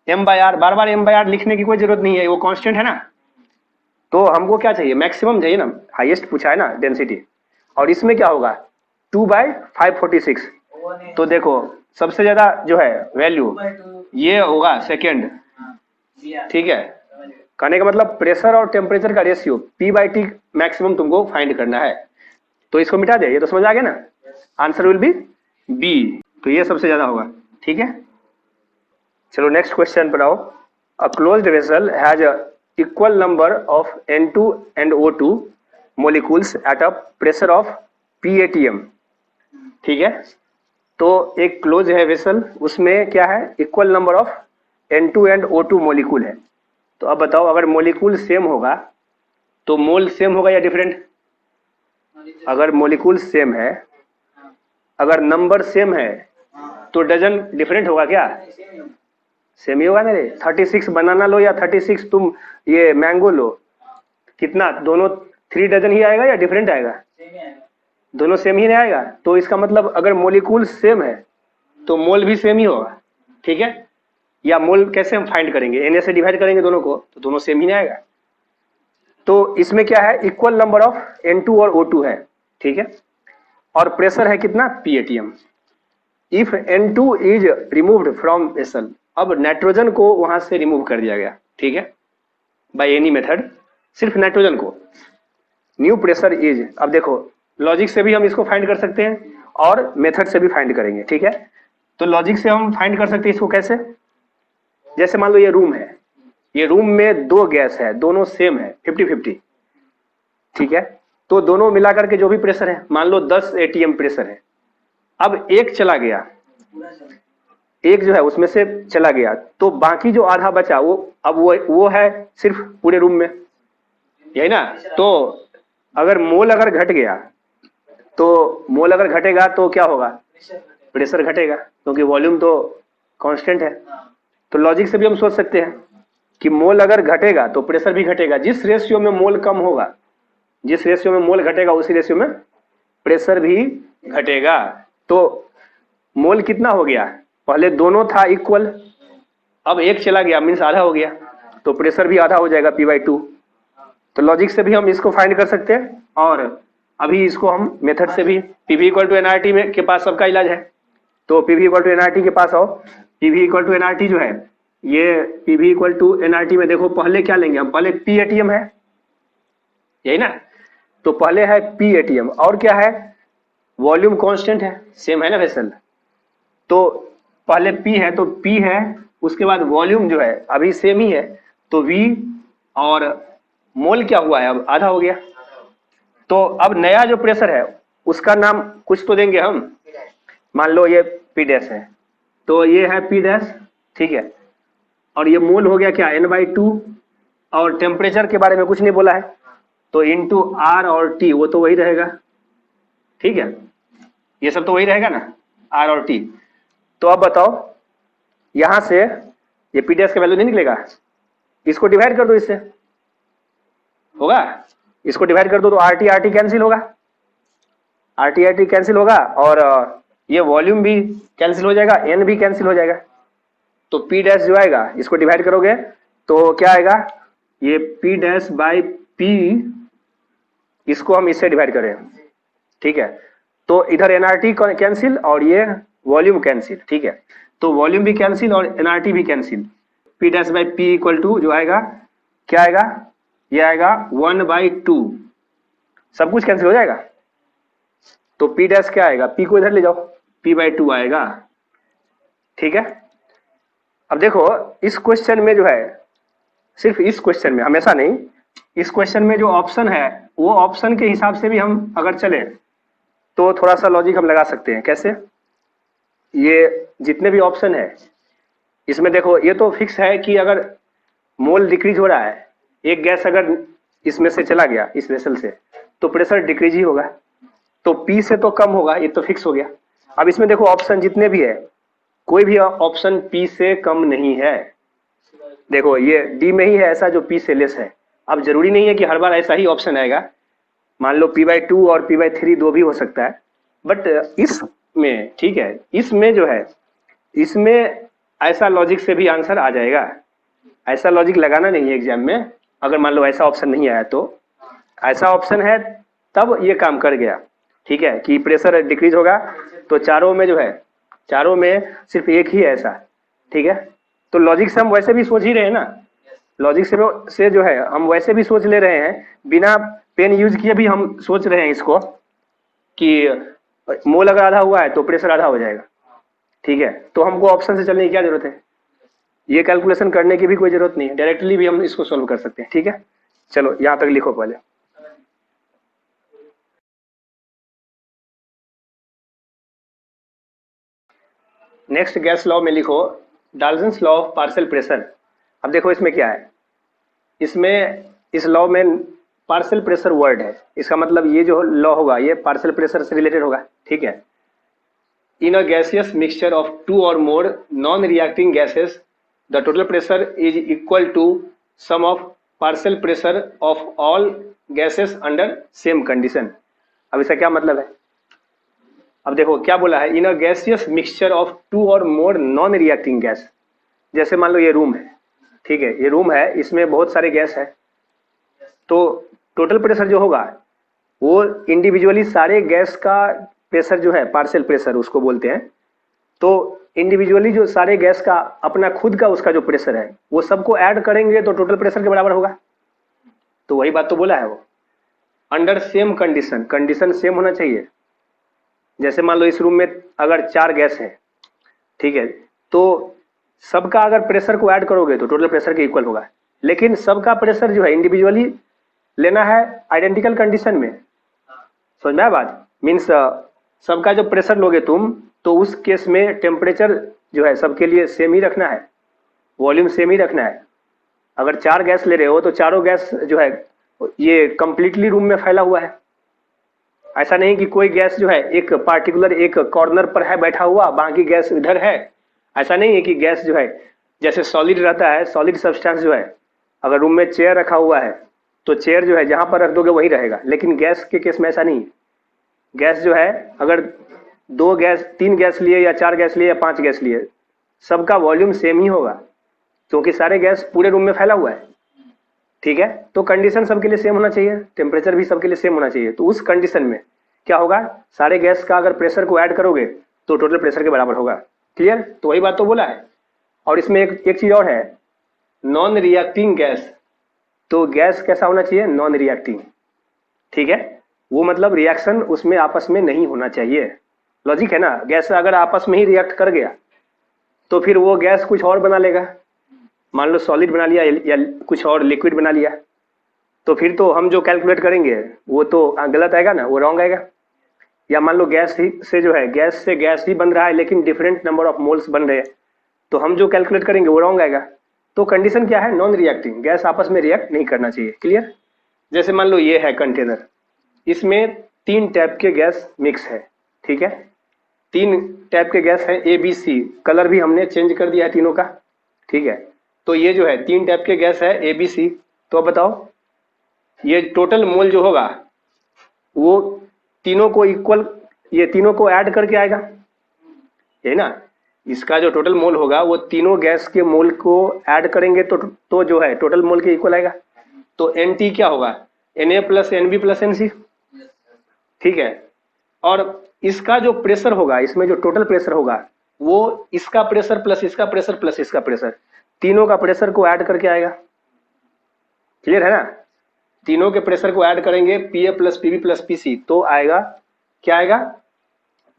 m बाई आर, बार बार m बाई आर लिखने की कोई जरूरत नहीं है, वो कांस्टेंट है ना। तो हमको क्या चाहिए, मैक्सिमम चाहिए ना, हाईएस्ट पूछा है ना डेंसिटी। और इसमें क्या होगा 2 बाई 546, तो देखो सबसे ज्यादा जो है वैल्यू ये होगा सेकेंड, ठीक है। कहने का मतलब प्रेशर और टेम्परेचर का ratio P by T maximum तुमको फाइंड करना है। तो इसको मिटा दे, ये तो समझ आ गया ना, आंसर विल बी बी, तो ये सबसे ज्यादा होगा, ठीक है। चलो नेक्स्ट क्वेश्चन पर आओ। A closed vessel has a equal number of N2 and O2 molecules at a pressure of P atm, ठीक है। तो एक क्लोज है वेसल, उसमें क्या है equal number of N2 and O2 molecule है। तो अब बताओ अगर मोलिक्यूल सेम होगा तो मोल सेम होगा या डिफरेंट? अगर मोलिक्यूल सेम है, अगर नंबर सेम है तो डजन डिफरेंट होगा क्या? सेम ही होगा ना रे। 36 बनाना लो या 36 तुम ये मैंगो लो, कितना दोनों 3 डजन ही आएगा या डिफरेंट आएगा? दोनों सेम ही नहीं आएगा। तो इसका मतलब अगर मोलिक्यूल सेम है तो मोल भी सेम ही होगा, ठीक है। या मोल कैसे हम फाइंड करेंगे, Na से डिवाइड करेंगे दोनों को, तो दोनों सेम ही नहीं आएगा। तो इसमें क्या है इक्वल नंबर ऑफ N2 और O2 है, ठीक है। और प्रेशर है कितना P atm। If N2 is removed from vessel, अब नाइट्रोजन को वहां से रिमूव कर दिया गया, ठीक है, बाय एनी मेथड, सिर्फ नाइट्रोजन को। न्यू प्रेशर इज, अब देखो लॉजिक से भी हम इसको फाइंड कर सकते हैं और मेथड से भी फाइंड करेंगे, ठीक है। तो लॉजिक से हम फाइंड कर सकते हैं इसको कैसे, जैसे मान लो ये रूम है, ये रूम में 2 गैस है, दोनों सेम है 50-50, ठीक है। तो दोनों मिलाकर के जो भी प्रेशर है, मान लो 10 atm प्रेशर है। अब एक चला गया, एक जो है उसमें से चला गया, तो बाकी जो आधा बचा वो अब वो है सिर्फ पूरे रूम में, यही ना। तो अगर मोल अगर घट गया, तो मोल अगर घटेगा तो क्या होगा, प्रेशर घटेगा, क्योंकि वॉल्यूम तो कांस्टेंट है। तो लॉजिक से भी हम सोच सकते हैं कि मोल अगर घटेगा तो प्रेशर भी घटेगा। जिस रेशियो में मोल कम होगा, जिस रेशियो में मोल घटेगा, उसी रेशियो में प्रेशर भी घटेगा। तो मोल कितना हो गया, पहले दोनों था इक्वल, अब एक चला गया मीन्स आधा हो गया, तो प्रेशर भी आधा हो जाएगा P/2। तो लॉजिक से भी हम इसको फाइंड कर सकते हैं, और अभी इसको हम मेथड से भी। PV = nRT में के पास सबका इलाज है, तो PV = nRT के पास आओ। PV = nRT जो है, ये PV = nRT में देखो पहले क्या लेंगे हम, पहले P atm है, यही ना। तो पहले है P atm, और क्या है, वॉल्यूम कांस्टेंट है, सेम है ना वेसल। तो पहले P है तो P है, उसके बाद वॉल्यूम जो है अभी सेम ही है, तो V, और मोल क्या हुआ है, अब आधा हो गया। तो अब नया जो प्रेशर है उसका नाम कुछ तो देंगे हम, मान लो ये पी डैश है, तो ये है पी डैश, ठीक है। और ये मोल हो गया क्या, n/2, और टेम्परेचर के बारे में कुछ नहीं बोला है, तो इंटू आर और टी, वो तो वही रहेगा, ठीक है। ये सब तो वही रहेगा ना, आर और टी। तो अब बताओ, यहां से ये पी डैश का वैल्यू नहीं निकलेगा, इसको डिवाइड कर दो इससे, होगा। इसको डिवाइड कर दो तो आर टी कैंसिल होगा, आर टी कैंसिल होगा, और ये वॉल्यूम भी कैंसिल हो जाएगा, एन भी कैंसिल हो जाएगा। तो पी डैश जो आएगा, इसको डिवाइड करोगे तो क्या आएगा, ये पी डैश बाई पी, इसको हम इससे डिवाइड करें, ठीक है। तो इधर एनआरटी कैंसिल और ये वॉल्यूम कैंसिल, ठीक है। तो वॉल्यूम भी कैंसिल और एनआरटी भी cancel. P dash by P equal to जो आएगा, क्या आएगा, ये आएगा 1/2, सब कुछ कैंसिल हो जाएगा। तो पी डैश क्या आएगा, पी को इधर ले जाओ, p/2 आएगा, ठीक है। अब देखो इस क्वेश्चन में जो है, सिर्फ इस क्वेश्चन में, हमेशा नहीं, इस क्वेश्चन में जो ऑप्शन है वो ऑप्शन के हिसाब से भी हम अगर चले तो थोड़ा सा लॉजिक हम लगा सकते हैं। कैसे, ये जितने भी ऑप्शन है इसमें देखो, ये तो फिक्स है कि अगर मोल डिक्रीज हो रहा है, एक गैस अगर इसमें से चला गया इस वेसल से, तो प्रेशर डिक्रीज ही होगा, तो पी से तो कम होगा, ये तो फिक्स हो गया। अब इसमें देखो ऑप्शन जितने भी है, कोई भी ऑप्शन पी से कम नहीं है। देखो ये डी में ही है ऐसा जो पी से लेस है। अब जरूरी नहीं है कि हर बार ऐसा ही ऑप्शन आएगा, मान लो p/2 और p/3 दो भी हो सकता है, बट इसमें, ठीक है, इसमें जो है, इसमें ऐसा लॉजिक से भी आंसर आ जाएगा। ऐसा लॉजिक लगाना नहीं है एग्जाम में, अगर मान लो ऐसा ऑप्शन नहीं आया तो ऐसा ऑप्शन है तब ये काम कर गया, ठीक है, कि प्रेशर डिक्रीज होगा। तो चारों में जो है, चारों में सिर्फ एक ही है ऐसा, ठीक है। तो लॉजिक से हम वैसे भी सोच ही रहे हैं ना, लॉजिक से जो है हम वैसे भी सोच ले रहे हैं, बिना पेन यूज किए भी हम सोच रहे हैं इसको, कि मोल अगर आधा हुआ है तो प्रेशर आधा हो जाएगा, ठीक है। तो हमको ऑप्शन से चलने की क्या जरूरत है, ये कैलकुलेशन करने की भी कोई जरूरत नहीं है, डायरेक्टली भी हम इसको सॉल्व कर सकते हैं, ठीक है। चलो यहाँ तक लिखो पहले। नेक्स्ट गैस लॉ में लिखो Dalton's law of partial pressure. अब देखो इसमें क्या है, इसमें इस लॉ में पार्शियल प्रेशर वर्ड है, इसका मतलब ये जो लॉ होगा ये पार्शियल प्रेशर से रिलेटेड होगा, ठीक है। In a gaseous mixture of 2 और more non reacting gases the total pressure is equal to sum of partial pressure of all gases under same condition. अब इसका क्या मतलब है, अब देखो क्या बोला है, in a gaseous mixture of 2 और मोर नॉन रिएक्टिंग गैस। जैसे मान लो ये रूम है, ठीक है, ये रूम है, इसमें बहुत सारे गैस है, तो टोटल प्रेशर जो होगा वो इंडिविजुअली सारे गैस का प्रेशर जो है पार्शियल प्रेशर उसको बोलते हैं। तो इंडिविजुअली जो सारे गैस का अपना खुद का उसका जो प्रेशर है वो सबको ऐड करेंगे तो टोटल प्रेशर के बराबर होगा। तो वही बात तो बोला है वो, under same condition, condition same होना चाहिए। जैसे मान लो इस रूम में अगर 4 गैस है, ठीक है, तो सबका अगर प्रेशर को ऐड करोगे तो टोटल प्रेशर के इक्वल होगा, लेकिन सबका प्रेशर जो है इंडिविजुअली लेना है आइडेंटिकल कंडीशन में। समझ में आया बात, मीन्स सबका जो प्रेशर लोगे तुम तो उस केस में टेम्परेचर जो है सबके लिए सेम ही रखना है, वॉल्यूम सेम ही रखना है। अगर 4 गैस ले रहे हो तो चारों गैस जो है ये कंप्लीटली रूम में फैला हुआ है। ऐसा नहीं कि कोई गैस जो है एक पार्टिकुलर एक कॉर्नर पर है बैठा हुआ, बाकी गैस इधर है। ऐसा नहीं है कि गैस जो है जैसे सॉलिड रहता है, सॉलिड सब्सटेंस जो है, अगर रूम में चेयर रखा हुआ है तो चेयर जो है जहां पर रख दोगे वहीं रहेगा, लेकिन गैस के केस में ऐसा नहीं है। गैस जो है अगर 2 गैस 3 गैस लिए या 4 गैस लिए या 5 गैस लिए, सबका वॉल्यूम सेम ही होगा, क्योंकि सारे गैस पूरे रूम में फैला हुआ है, ठीक है। तो कंडीशन सबके लिए सेम होना चाहिए, टेम्परेचर भी सबके लिए सेम होना चाहिए। तो उस कंडीशन में क्या होगा, सारे गैस का अगर प्रेशर को ऐड करोगे तो टोटल प्रेशर के बराबर होगा। क्लियर, तो वही बात तो बोला है। और इसमें एक चीज और है, नॉन रिएक्टिंग गैस। तो गैस कैसा होना चाहिए, नॉन रिएक्टिंग, ठीक है। वो मतलब रिएक्शन उसमें आपस में नहीं होना चाहिए। लॉजिक है ना, गैस अगर आपस में ही रिएक्ट कर गया तो फिर वो गैस कुछ और बना लेगा, मान लो सॉलिड बना लिया या कुछ और लिक्विड बना लिया, तो फिर तो हम जो कैलकुलेट करेंगे वो तो गलत आएगा ना, वो रॉन्ग आएगा। या मान लो गैस ही से जो है गैस से गैस ही बन रहा है लेकिन डिफरेंट नंबर ऑफ मोल्स बन रहे हैं, तो हम जो कैलकुलेट करेंगे वो रॉन्ग आएगा। तो कंडीशन क्या है, नॉन रिएक्टिंग, गैस आपस में रिएक्ट नहीं करना चाहिए। क्लियर। जैसे मान लो ये है कंटेनर, इसमें 3 टाइप के गैस मिक्स है, ठीक है, 3 टाइप के गैस है ए बी सी, कलर भी हमने चेंज कर दिया है तीनों का, ठीक है। तो ये जो है 3 टाइप के गैस है ए बी सी। तो अब बताओ ये टोटल मोल जो होगा वो तीनों को इक्वल, ये तीनों को ऐड करके आएगा, है ना। इसका जो टोटल मोल होगा वो तीनों गैस के मोल को ऐड करेंगे तो जो है टोटल मोल के इक्वल आएगा। तो NT क्या होगा, Na plus NB plus NC, ठीक है। और इसका जो प्रेशर होगा, इसमें जो टोटल प्रेशर होगा वो इसका प्रेशर प्लस इसका प्रेशर प्लस इसका प्रेशर, तीनों का प्रेशर को ऐड करके आएगा। क्लियर है ना। तीनों के प्रेशर को ऐड करेंगे PA plus PB plus PC, तो आएगा क्या आएगा,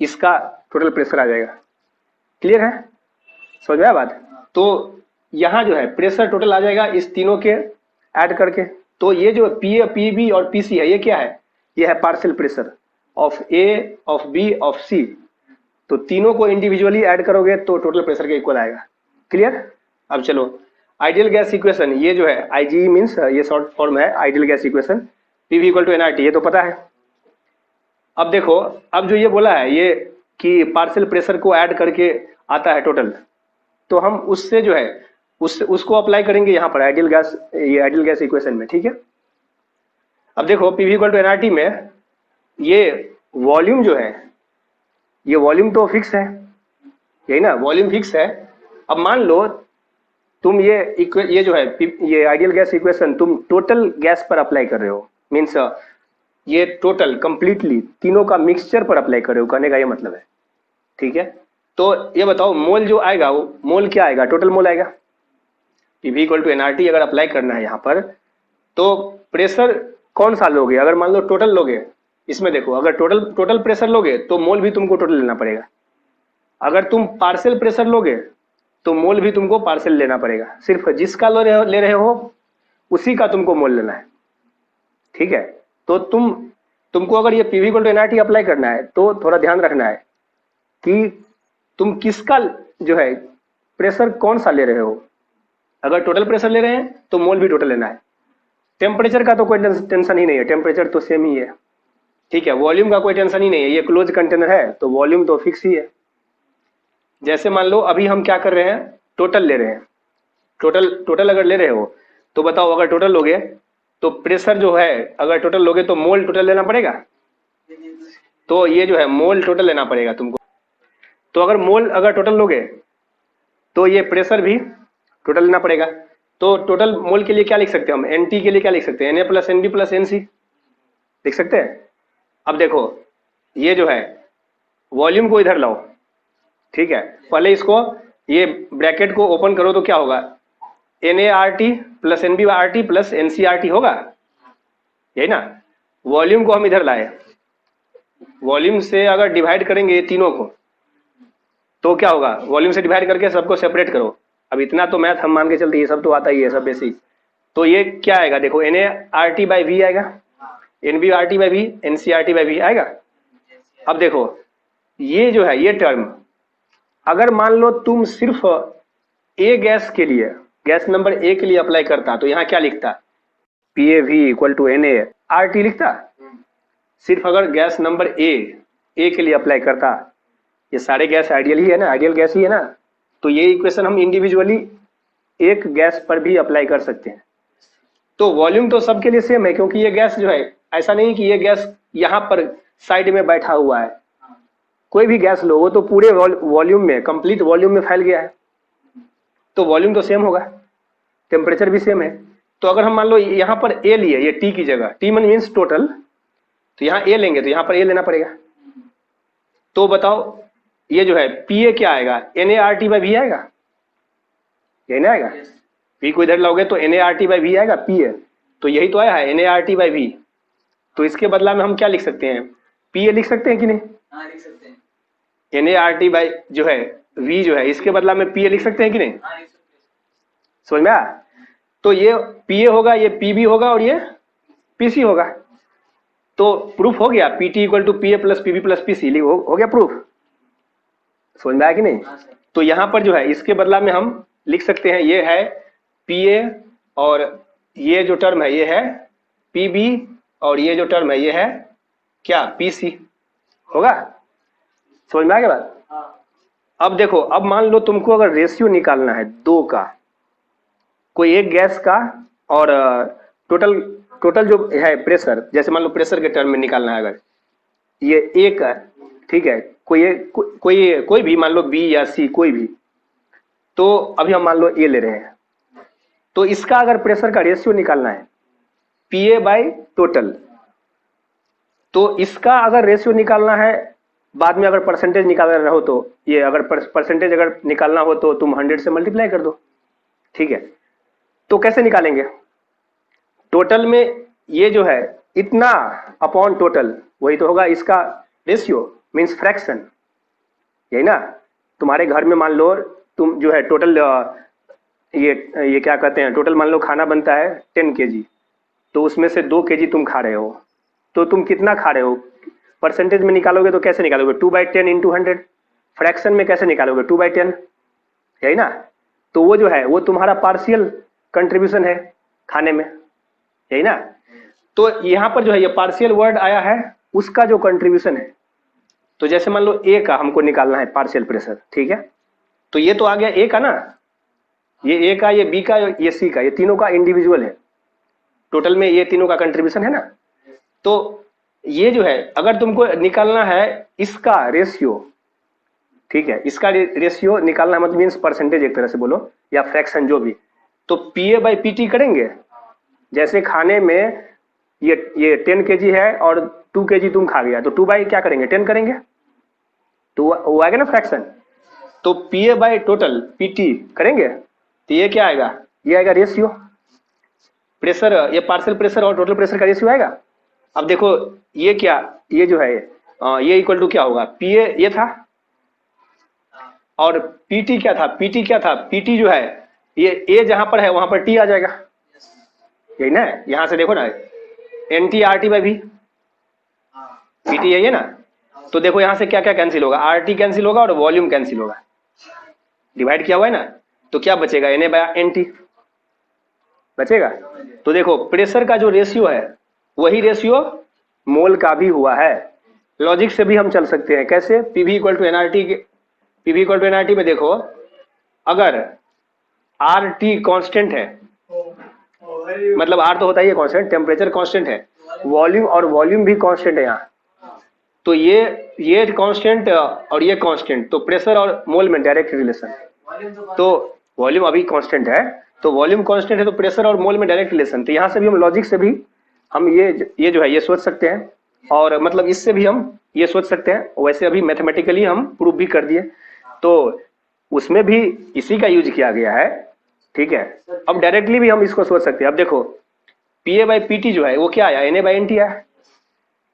इसका टोटल प्रेशर आ जाएगा। क्लियर है, समझ में आया बात। तो यहाँ जो है प्रेशर टोटल आ जाएगा इस तीनों के ऐड करके। तो ये जो PA PB और PC है ये क्या है, ये है partial pressure of A of B of C। तो तीनों को इंडिविजुअली ऐड करोगे तो टोटल प्रेशर के इक्वल आएगा। क्लियर। अब चलो आइडियल गैस इक्वेशन, ये जो है IG मीन्स ये शॉर्ट फॉर्म है ideal gas equation, PV equal to nRT, ये तो पता है। अब देखो, अब जो ये बोला है ये कि पार्शियल प्रेशर को ऐड करके आता है टोटल, तो हम उससे जो है उसको अप्लाई करेंगे यहाँ पर आइडियल गैस, ये आइडियल गैस इक्वेशन में, ठीक है। अब देखो PV इक्वल टू nRT में ये वॉल्यूम जो है, ये वॉल्यूम तो फिक्स है, यही ना, वॉल्यूम फिक्स है। अब मान लो तुम ये जो है ये आइडियल गैस इक्वेशन तुम टोटल गैस पर अप्लाई कर रहे हो, मीन्स ये टोटल कंप्लीटली तीनों का मिक्सचर पर अप्लाई कर रहे हो, कहने का ये मतलब है, ठीक है। तो ये बताओ मोल जो आएगा वो मोल क्या आएगा, टोटल मोल आएगा। PV इक्वल टू nRT अगर अप्लाई करना है यहाँ पर, तो प्रेशर कौन सा लोगे, अगर मान लो टोटल लोगे, इसमें देखो अगर टोटल प्रेशर लोगे तो मोल भी तुमको टोटल लेना पड़ेगा। अगर तुम पार्शियल प्रेशर लोगे तो मोल भी तुमको पार्शियल लेना पड़ेगा। सिर्फ जिसका ले रहे हो उसी का तुमको मोल लेना है, ठीक है। तो तुमको अगर ये PV equal to nRT apply करना है तो थोड़ा ध्यान रखना है कि तुम किसका जो है प्रेशर कौन सा ले रहे हो। अगर टोटल प्रेशर ले रहे हैं तो मोल भी टोटल लेना है। टेम्परेचर का तो कोई टेंशन ही नहीं है, टेम्परेचर तो सेम ही है, ठीक है। वॉल्यूम का कोई टेंशन ही नहीं है, ये क्लोज कंटेनर है तो वॉल्यूम तो फिक्स ही है। जैसे मान लो अभी हम क्या कर रहे हैं, टोटल ले रहे हैं, टोटल अगर ले रहे हो तो बताओ अगर टोटल लोगे तो प्रेशर जो है, अगर टोटल लोगे तो मोल टोटल लेना पड़ेगा, तो ये जो है मोल टोटल लेना पड़ेगा तुमको। तो अगर मोल अगर टोटल लोगे तो ये प्रेशर भी टोटल लेना पड़ेगा। तो टोटल मोल के लिए क्या लिख सकते हैं हम, NT के लिए क्या लिख सकते हैं, Na plus NB plus NC लिख सकते हैं। अब देखो ये जो है वॉल्यूम को इधर लाओ, ठीक है, पहले इसको ये ब्रैकेट को ओपन करो तो क्या होगा, NaRT plus NbRT plus NcRT होगा, यही ना। वॉल्यूम को हम इधर लाए, वॉल्यूम से अगर डिवाइड करेंगे तीनों को तो क्या होगा, वॉल्यूम से डिवाइड करके सबको सेपरेट करो। अब इतना तो मैथ हम मान के चलते, ये सब तो आता ही है, सब बेसिक। तो ये क्या आएगा, देखो NaRT बाई V आएगा, NbRT by V, NcRT by V आएगा। अब देखो ये जो है ये टर्म, अगर मान लो तुम सिर्फ A गैस के लिए, गैस नंबर A के लिए अप्लाई करता तो यहाँ क्या लिखता, PAV इक्वल टू NaRT लिखता। सिर्फ अगर गैस नंबर A के लिए अप्लाई करता, ये सारे गैस आइडियल ही है ना, आइडियल गैस ही है ना, तो ये इक्वेशन हम इंडिविजुअली एक गैस पर भी अप्लाई कर सकते हैं। तो वॉल्यूम तो सबके लिए सेम है, क्योंकि ये गैस जो है, ऐसा नहीं कि ये गैस यहाँ पर साइड में बैठा हुआ है, कोई भी गैस लो वो तो पूरे वॉल्यूम में, कंप्लीट वॉल्यूम में फैल गया है, तो वॉल्यूम तो सेम होगा, टेम्परेचर भी सेम है। तो अगर हम मान लो यहाँ पर A लिए, ये T की जगह, T मीन्स टोटल, तो यहाँ A लेंगे तो यहाँ पर A लेना पड़ेगा। तो बताओ ये जो है PA क्या आएगा, NaRT बाई V आएगा, यही ना आएगा। V को इधर लाओगे तो NaRT बाई V आएगा PA, तो यही तो आया है NaRT बाई V। तो इसके बदला में हम क्या लिख सकते हैं, PA लिख सकते हैं कि नहीं, हाँ लिख सकते हैं। NaRT बाई जो है V जो है, इसके बदला में PA लिख सकते हैं कि नहीं, हाँ लिख सकते हैं। समझ में आया। तो ये PA होगा, ये PB होगा और ये पीसी होगा। तो प्रूफ हो गया, PT equal to PA plus PB plus PC, हो गया प्रूफ। समझ में आया कि नहीं? हाँ सर। तो यहाँ पर जो है इसके बदला में हम लिख सकते हैं, ये है पीए और ये जो टर्म है ये है पीबी और ये जो टर्म है ये है क्या, पीसी। होगा? समझ में आ गया बात? हाँ। अब देखो, अब मान लो तुमको अगर रेशियो निकालना है दो का, कोई एक गैस का और टोटल टोटल जो है प्रेशर, जैसे मान लो प्रेशर के टर्म में निकालना है, अगर ये एक है, ठीक है, कोई भी मान लो बी या सी कोई भी, तो अभी हम मान लो ए ले रहे हैं, तो इसका अगर प्रेशर का रेशियो निकालना है पीए बाय टोटल, तो इसका अगर रेशियो निकालना है, बाद में अगर परसेंटेज निकालना हो तो ये अगर परसेंटेज अगर निकालना हो तो तुम 100 से मल्टीप्लाई कर दो, ठीक है। तो कैसे निकालेंगे? टोटल में ये जो है इतना अपॉन टोटल, वही तो होगा इसका रेशियो, मींस फ्रैक्शन, यही ना। तुम्हारे घर में मान लो तुम जो है टोटल ये क्या कहते हैं, टोटल मान लो खाना बनता है 10 kg, तो उसमें से 2 kg तुम खा रहे हो, तो तुम कितना खा रहे हो परसेंटेज में निकालोगे तो कैसे निकालोगे? 2/10 इंटू 100। फ्रैक्शन में कैसे निकालोगे? 2/10, यही ना। तो वो जो है वो तुम्हारा पार्शियल कंट्रीब्यूशन है खाने में, यही ना। तो यहाँ पर जो है ये पार्शियल वर्ड आया है, उसका जो कंट्रीब्यूशन है, तो जैसे मान लो ए का हमको निकालना है पार्शियल प्रेशर, ठीक है, तो ये तो आ गया ए का ना, ये ए का, ये बी का, ये सी का, ये तीनों का इंडिविजुअल है, टोटल में ये तीनों का कंट्रीब्यूशन है ना। तो ये जो है अगर तुमको निकालना है इसका रेशियो, ठीक है, इसका रेशियो निकालना मतलब मीन्स परसेंटेज एक तरह से बोलो या फ्रैक्शन जो भी, तो पीए बाई पीटी करेंगे। जैसे खाने में ये 10 kg है और 2 kg तुम खा गया, तो 2 बाई क्या करेंगे, 10 करेंगे, तो वो आएगा ना फ्रैक्शन। तो पीए बाई टोटल पीटी करेंगे, तो ये क्या आएगा, ये आएगा रेशियो प्रेशर, ये पार्शियल प्रेशर और टोटल प्रेशर का रेशियो आएगा। अब देखो ये क्या, ये जो है ये इक्वल टू क्या होगा, पीए ये था और पीटी क्या था, पीटी क्या था, पीटी जो है ये ए जहां पर है वहां पर टी आ जाएगा, यही ना। यहां से देखो ना, N T R T by भी पीटी है ये ना। तो देखो यहां से क्या क्या कैंसिल होगा, आर टी कैंसिल होगा और वॉल्यूम कैंसिल होगा, डिवाइड किया हुआ है ना, तो क्या बचेगा, N A by N T बचेगा। तो देखो प्रेशर का जो रेशियो है वही रेशियो मोल का भी हुआ है। लॉजिक से भी हम चल सकते हैं, कैसे, PV equal to nRT, PV equal to nRT में देखो अगर आर टी कॉन्स्टेंट है, मतलब आर तो होता ही है कॉन्स्टेंट, टेम्परेचर कॉन्स्टेंट है, वॉल्यूम और वॉल्यूम भी कॉन्स्टेंट है यहाँ, तो ये कॉन्स्टेंट और ये कॉन्स्टेंट, तो प्रेशर और मोल में डायरेक्ट रिलेशन। तो वॉल्यूम अभी कांस्टेंट है, तो वॉल्यूम कांस्टेंट है तो प्रेशर और मोल में डायरेक्ट रिलेशन। तो यहाँ से भी हम लॉजिक से भी हम ये जो है ये सोच सकते हैं, और मतलब इससे भी हम ये सोच सकते हैं, वैसे अभी मैथमेटिकली हम प्रूफ भी कर दिए, तो उसमें भी इसी का यूज किया गया है, ठीक है। अब डायरेक्टली भी हम इसको सोच सकते हैं। अब देखो पीए बाई पीटी जो है वो क्या आया, N A by N T आया,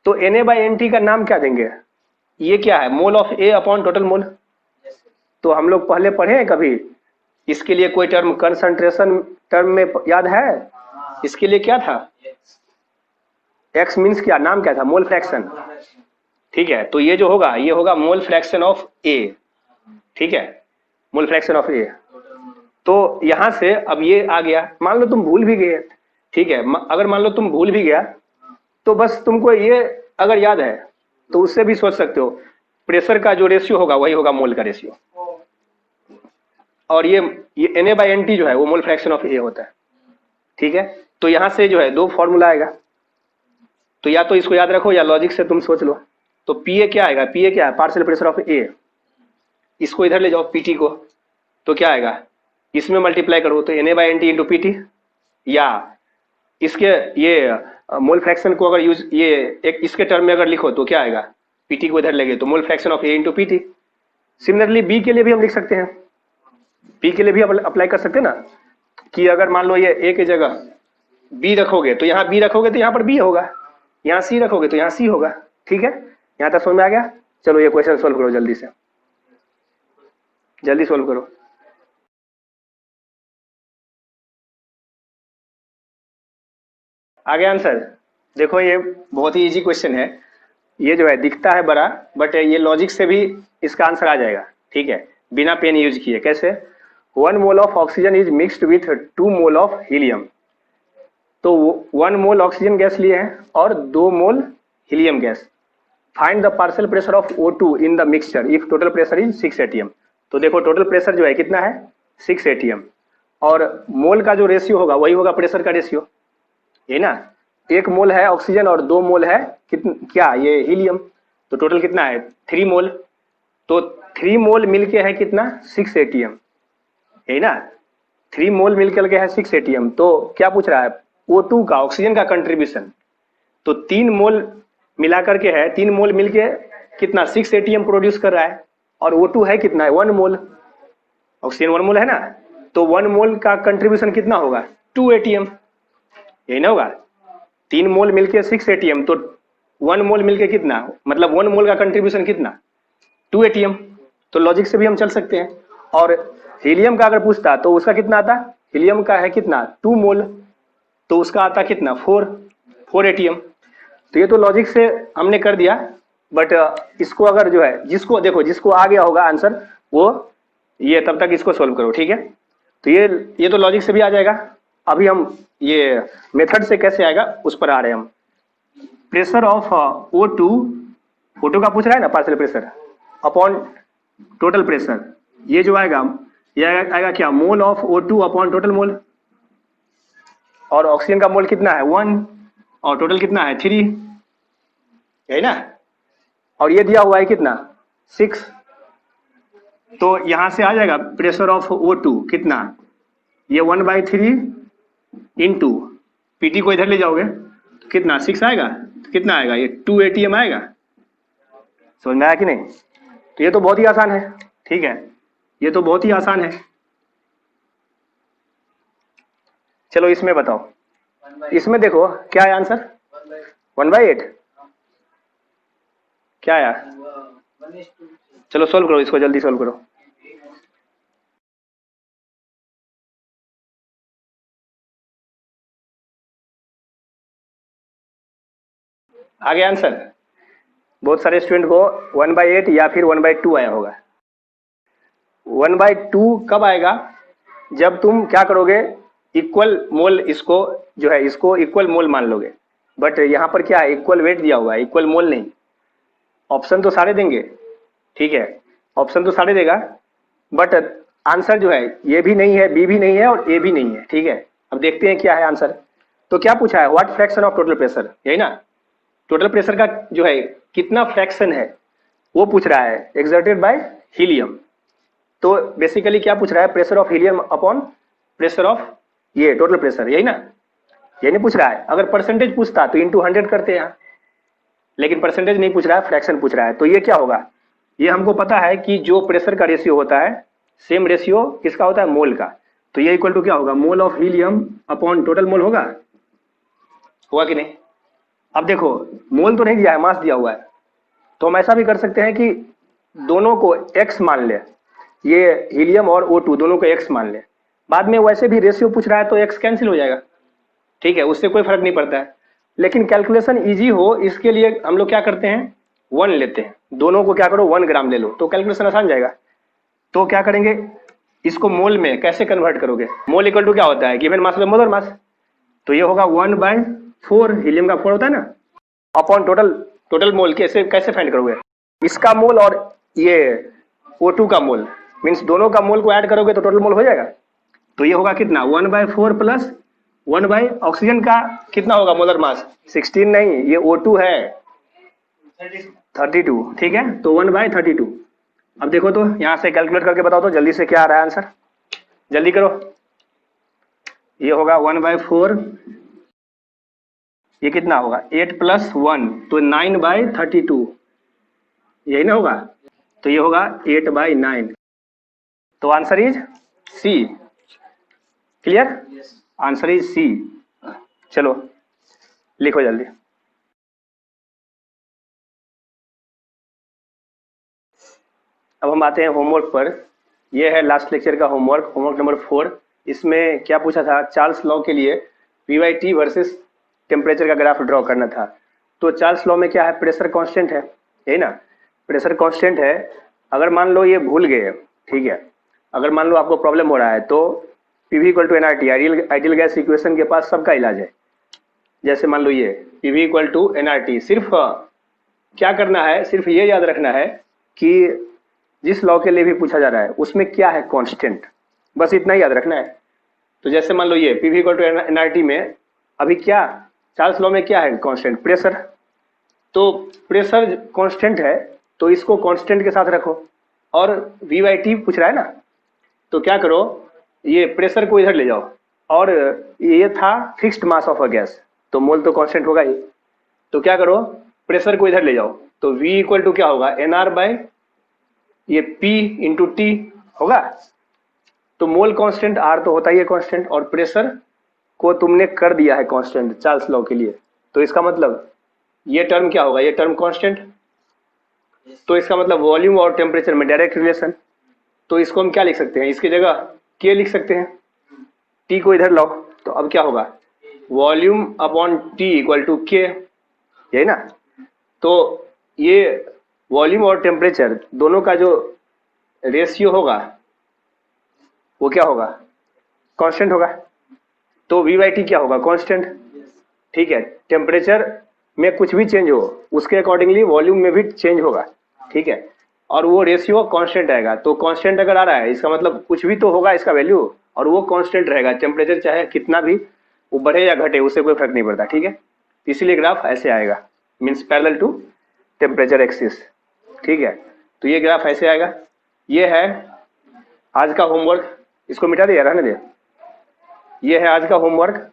तो N A by N T का नाम क्या देंगे, ये क्या है, mole of A upon total mole. तो हम लोग पहले पढ़े हैं कभी इसके लिए कोई टर्म, कंसंट्रेशन टर्म में याद है, इसके लिए क्या था, एक्स मीन्स क्या, नाम क्या था, मोल फ्रैक्शन, ठीक है। तो ये जो होगा ये होगा मोल फ्रैक्शन ऑफ ए, ठीक है, मोल फ्रैक्शन ऑफ ए। तो यहां से अब ये आ गया, मान लो तुम भूल भी गए, ठीक है, अगर मान लो तुम भूल भी गया तो बस तुमको ये अगर याद है तो उससे भी सोच सकते हो, प्रेशर का जो रेशियो होगा वही होगा मोल का रेशियो, और ये N A by N T जो है वो मोल फ्रैक्शन ऑफ ए होता है, ठीक है। तो यहां से जो है दो फॉर्मूला आएगा, तो या तो इसको याद रखो या लॉजिक से तुम सोच लो। तो पी ए क्या आएगा, पी ए क्या है, पार्शियल प्रेशर ऑफ ए, इसको इधर ले जाओ पीटी को, तो क्या आएगा, इसमें मल्टीप्लाई करो तो N A by N T into PT, या इसके ये मोल फ्रैक्शन को अगर यूज ये एक इसके टर्म में अगर लिखो तो क्या आएगा, पीटी को इधर ले गए तो mole fraction of A into PT. Similarly B के लिए भी हम लिख सकते हैं, बी के लिए भी अप्लाई कर सकते हैं ना, कि अगर मान लो ये ए की जगह बी रखोगे तो यहाँ बी रखोगे तो यहाँ पर बी होगा, यहाँ सी रखोगे तो यहाँ सी होगा, ठीक है। यहाँ तक समझ में आ गया? चलो ये क्वेश्चन सोल्व करो जल्दी से, जल्दी सोल्व करो। आ गया आंसर? देखो ये बहुत ही इजी क्वेश्चन है। ये जो है दिखता है बड़ा, बट ये लॉजिक से भी इसका आंसर आ जाएगा, ठीक है, बिना पेन यूज किए। कैसे? 1 mole of oxygen is mixed with 2 mole of helium. तो 1 मोल ऑक्सीजन गैस लिए हैं और 2 mole helium gas. Find the partial pressure of O2 in the mixture if total pressure is 6 atm। तो देखो total pressure जो है कितना है, 6 atm, और मोल का जो रेशियो होगा वही होगा प्रेशर का रेशियो, है ना। 1 मोल है ऑक्सीजन और 2 मोल है क्या, ये हीलियम। तो टोटल कितना है, 3 मोल। तो 3 मोल मिलके है कितना, 6 atm, है ना। 3 मोल मिलकर के है 6 atm। तो क्या पूछ रहा है, O2 का, ऑक्सीजन का कंट्रीब्यूशन। तो 3 मोल मिला करके है, 3 मोल मिलके कितना, 6 atm प्रोड्यूस कर रहा है, और O2 है कितना है, 1 मोल। ऑक्सीजन 1 मोल है ना, तो 1 मोल का कंट्रीब्यूशन कितना होगा, 2 atm, यही ना होगा। 3 मोल मिलके 6 atm, तो 1 मोल मिलके कितना, मतलब 1 मोल का कंट्रीब्यूशन कितना, 2 atm। तो लॉजिक से भी हम चल सकते हैं। और हीलियम का अगर पूछता तो उसका कितना आता, हीलियम का है कितना, 2 मोल, तो उसका आता कितना, 4 atm। तो ये तो लॉजिक से हमने कर दिया, बट इसको अगर जो है, जिसको देखो, जिसको आ गया होगा आंसर, वो ये तब तक इसको सोल्व करो, ठीक है। तो ये तो लॉजिक से भी आ जाएगा। अभी हम ये मेथड से कैसे आएगा उस पर आ रहे हैं हम। प्रेशर ऑफ O2 का पूछ रहा है ना, partial pressure upon total pressure. ये जो आएगा, ये आएगा क्या, mole of O2 upon total मोल। और ऑक्सीजन का मोल कितना है, 1, और टोटल कितना है, 3, है ना। और ये दिया हुआ है कितना, 6। तो यहां से आ जाएगा प्रेशर ऑफ O2 कितना, ये 1/3 इंटू PT को इधर ले जाओगे तो कितना, 6 आएगा। तो कितना आएगा, ये 2 atm आएगा। समझ में आया कि नहीं। तो ये तो बहुत ही आसान है, ठीक है, ये तो बहुत ही आसान है। चलो इसमें बताओ, इसमें देखो क्या है आंसर, 1/8 क्या आया। चलो सोल्व करो इसको, जल्दी सोल्व करो। आ गया आंसर। बहुत सारे स्टूडेंट को 1/8 या फिर 1/2 आया होगा। 1/2 कब आएगा, जब तुम क्या करोगे, इक्वल मोल, इसको जो है इसको इक्वल मोल मान लोगे। बट यहाँ पर क्या है, इक्वल वेट दिया हुआ है, इक्वल मोल नहीं। ऑप्शन तो सारे देंगे, ठीक है, ऑप्शन तो सारे देगा, बट आंसर जो है ये भी नहीं है, बी भी नहीं है, और ए भी नहीं है, ठीक है। अब देखते हैं क्या है आंसर। तो क्या पूछा है, what fraction of total pressure, यही ना। टोटल प्रेशर का जो है कितना फ्रैक्शन है वो पूछ रहा है, एक्सर्टेड बाय हीलियम। तो बेसिकली क्या पूछ रहा है, pressure of helium upon pressure of ये टोटल प्रेशर, यही ना, यही नहीं पूछ रहा है। अगर परसेंटेज पूछता तो इंटू 100 करते हैं, लेकिन परसेंटेज नहीं पूछ रहा है, फ्रैक्शन पूछ रहा है। तो ये क्या होगा, ये हमको पता है कि जो प्रेशर का रेशियो होता है, सेम रेशियो किसका होता है, मोल का। तो ये इक्वल टू क्या होगा, मोल ऑफ हीलियम अपॉन टोटल मोल होगा कि नहीं। अब देखो मोल तो नहीं दिया है, मास दिया हुआ है। तो हम ऐसा भी कर सकते हैं कि दोनों को x मान ले, ये हीलियम और O2 दोनों को x मान ले। बाद में वैसे भी रेशियो पूछ रहा है तो x कैंसिल हो जाएगा, ठीक है, उससे कोई फर्क नहीं पड़ता है। लेकिन कैलकुलेशन इजी हो इसके लिए हम लोग क्या करते हैं, 1 लेते हैं। दोनों को क्या करो, 1 ग्राम ले लो, तो कैलकुलेशन आसान जाएगा। तो क्या करेंगे, इसको मोल में कैसे कन्वर्ट करोगे, मोल इक्वल टू क्या होता है, गिवन मास मोलर मास। तो ये होगा 1/4, हीलियम का 4 होता है ना, अपॉन टोटल मोल। कैसे फाइंड करोगे, इसका मोल और ये O2 का मोल, मीन्स दोनों का मोल को ऐड करोगे तो टोटल मोल हो जाएगा। तो ये होगा कितना, 1/4 प्लस 1 बाई ऑक्सीजन का कितना होगा मोलर मास, 16 नहीं, ये O2 है 32, ठीक है। तो 1/32। अब देखो तो यहां से कैलकुलेट करके बताओ तो जल्दी से क्या आ रहा है आंसर, जल्दी करो। ये होगा 1/4, ये कितना होगा, 8 + 1 तो 9/32, यही ना होगा। तो ये होगा 8/9। तो answer is C. Clear, answer is C. चलो लिखो जल्दी। अब हम आते हैं होमवर्क पर। यह है लास्ट लेक्चर का होमवर्क नंबर 4। इसमें क्या पूछा था, चार्ल्स लॉ के लिए P/T वर्सेस टेम्परेचर का ग्राफ ड्रॉ करना था। तो चार्ल्स लॉ में क्या है, प्रेशर कांस्टेंट है, यही ना, प्रेशर कांस्टेंट है। अगर मान लो ये भूल गए, ठीक है, अगर मान लो आपको प्रॉब्लम हो रहा है तो PV equal to nRT, ideal gas equation के पास सबका इलाज है। जैसे मान लो ये PV इक्वल टू एनआरटी, सिर्फ क्या करना है, सिर्फ ये याद रखना है कि जिस लॉ के लिए भी पूछा जा रहा है उसमें क्या है कांस्टेंट, बस इतना ही याद रखना है। तो जैसे मान लो ये PV इक्वल टू एनआरटी में अभी क्या चार्ल्स लॉ में क्या है कांस्टेंट, प्रेशर। तो प्रेशर कांस्टेंट है तो इसको कांस्टेंट के साथ रखो, और VT पूछ रहा है ना, तो क्या करो, ये प्रेशर को इधर ले जाओ, और ये था fixed mass of a gas, तो मोल तो कांस्टेंट होगा ही, तो क्या करो, प्रेशर को इधर ले जाओ, तो V इक्वल टू क्या होगा, NR बाय ये P इंटू T होगा। तो मोल कांस्टेंट R तो होता ही है कांस्टेंट, और प्रेशर को तुमने कर दिया है कांस्टेंट चार्ल्स लॉ के लिए, तो इसका मतलब ये टर्म क्या होगा, ये टर्म कांस्टेंट, तो इसका मतलब वॉल्यूम और टेम्परेचर में डायरेक्ट रिलेशन। तो इसको हम क्या लिख सकते हैं, इसकी जगह K लिख सकते हैं, T को इधर लाओ, तो अब क्या होगा, volume upon T equal to K, यही ना। तो ये वॉल्यूम और टेम्परेचर दोनों का जो रेशियो होगा वो क्या होगा, कांस्टेंट होगा। तो VT क्या होगा, कांस्टेंट, ठीक है। टेम्परेचर में कुछ भी चेंज हो उसके अकॉर्डिंगली वॉल्यूम में भी चेंज होगा, ठीक है, और वो रेशियो कांस्टेंट आएगा। तो कांस्टेंट अगर आ रहा है इसका मतलब कुछ भी तो होगा इसका वैल्यू, और वो कांस्टेंट रहेगा। टेम्परेचर चाहे कितना भी वो बढ़े या घटे उससे कोई फर्क नहीं पड़ता, ठीक है। इसीलिए ग्राफ ऐसे आएगा, means parallel to temperature axis, ठीक है। तो ये ग्राफ ऐसे आएगा। ये है आज का होमवर्क, इसको मिटा दे, रहने दे। ये है आज का होमवर्क,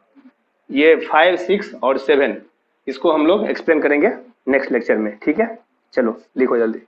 ये 5, 6 और 7 इसको हम लोग एक्सप्लेन करेंगे नेक्स्ट लेक्चर में, ठीक है। चलो लिखो जल्दी।